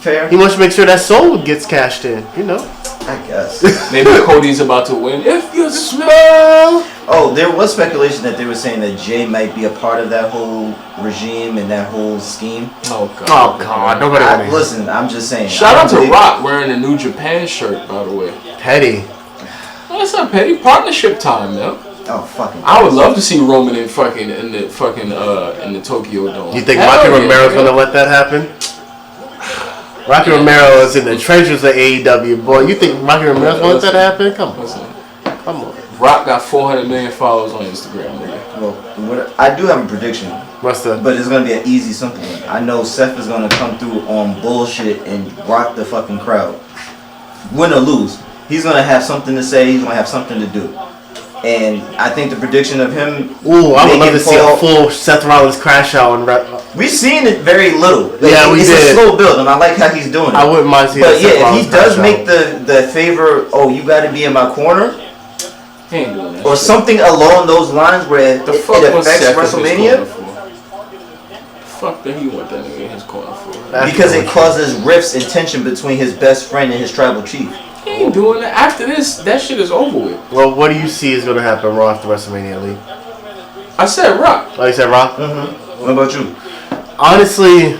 S1: Fair.
S2: He wants to make sure that soul gets cashed in. You know.
S1: I guess.
S3: Maybe Cody's about to win. If you smell.
S1: Oh, there was speculation that they were saying that Jay might be a part of that whole regime and that whole scheme.
S3: Oh God!
S2: Nobody.
S1: Listen, I'm just saying.
S3: Shout out to Rock wearing a New Japan shirt, by the way.
S2: Petty.
S3: That's not petty. Partnership time, man.
S1: Oh fucking!
S3: I would love to see Roman in the Tokyo Dome.
S2: You think Rocky Romero's gonna let that happen? Rocky Romero is in the treasures of AEW, boy. You think Rocky Romero's gonna let that happen? Come on.
S3: Rock got 400 million followers on Instagram, man.
S1: Well, I do have a prediction.
S2: What's that?
S1: But it's gonna be an easy, simple one. I know Seth is gonna come through on bullshit and rock the fucking crowd. Win or lose, he's gonna have something to say. He's gonna have something to do. And I think the prediction of him.
S2: Ooh, I would love to see a full Seth Rollins crash out and
S1: we've seen it very little.
S2: It's
S1: a slow build, and I like how he's doing it.
S2: I wouldn't mind seeing.
S1: But yeah, if he does make the favor, you got to be in my corner,
S3: he ain't doing that
S1: or
S3: shit.
S1: Something along those lines where it affects WrestleMania.
S3: Fuck that he want that nigga in his corner for.
S1: Because it causes rifts and tension between his best friend and his tribal chief.
S3: He ain't doing that. After this, that shit is over with.
S2: Well, what do you see is going to happen Raw after WrestleMania, Lee?
S3: I said Rock.
S2: Oh, you said Raw?
S1: Mm-hmm. What about you?
S2: Honestly,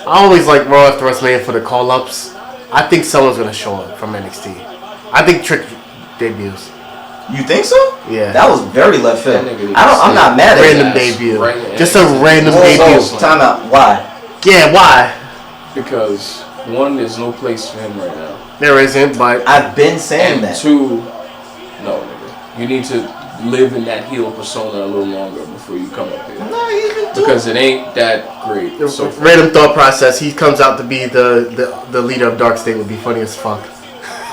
S2: I always like Raw after WrestleMania for the call-ups. I think someone's going to show up from NXT. I think Trick debuts.
S1: You think so?
S2: Yeah.
S1: That was very left field. I'm not mad at
S2: random debut. Just a random debut.
S1: Time out. Why?
S2: Yeah, why?
S3: Because one, there's no place for him right now.
S2: There isn't, but
S1: I've been saying that.
S3: Two, no, nigga. You need to live in that heel persona a little longer before you come up here.
S1: No, he's been doing
S3: because it ain't that great. So
S2: random thought process. He comes out to be the leader of Dark State would be funny as fuck.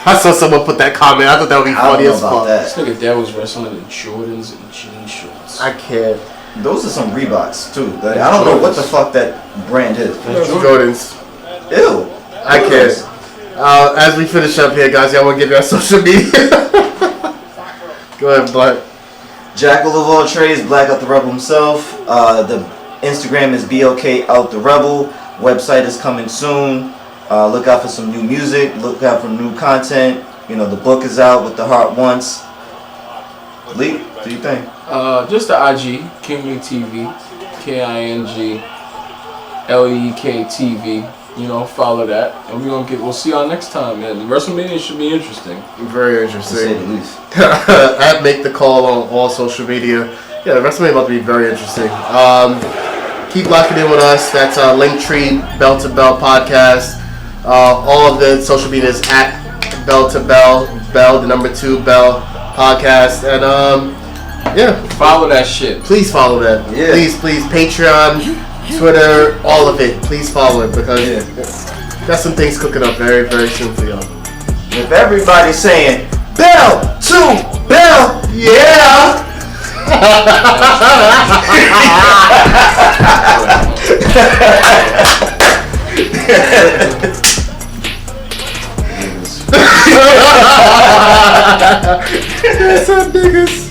S2: I saw someone put that comment. I thought that would be funny as fuck.
S3: This nigga dad was wrestling in Jordans and jean shorts.
S2: I can't.
S1: Those are some Reeboks too. I don't know what the fuck that brand is.
S2: Jordans.
S1: Ew.
S2: I can't. As we finish up here, guys, y'all want to give y'all social media? Go ahead, Black.
S1: Jackal of all trades, Black Out the Rebel himself. The Instagram is BLK Out the Rebel. Website is coming soon. Look out for some new music. Look out for new content. The book is out with the Heart Once. Lee, what do you think?
S3: Just the IG, King Lee TV, KINGLEEK TV. Follow that, and we'll see y'all next time, man. WrestleMania should be interesting.
S2: Very interesting.
S1: To say the least.
S2: At Make the Call on all social media. Yeah, the WrestleMania about to be very interesting. Keep locking in with us. That's Linktree Bell to Bell podcast. All of the social media is at Bell to Bell, Bell the number 2 Bell podcast, and
S3: follow that shit.
S2: Please follow that.
S1: Yeah.
S2: Please Patreon, Twitter, all of it. Please follow it because got some things cooking up very, very soon for y'all.
S1: If everybody's saying Bell to Bell, yeah.
S2: That's up, niggas.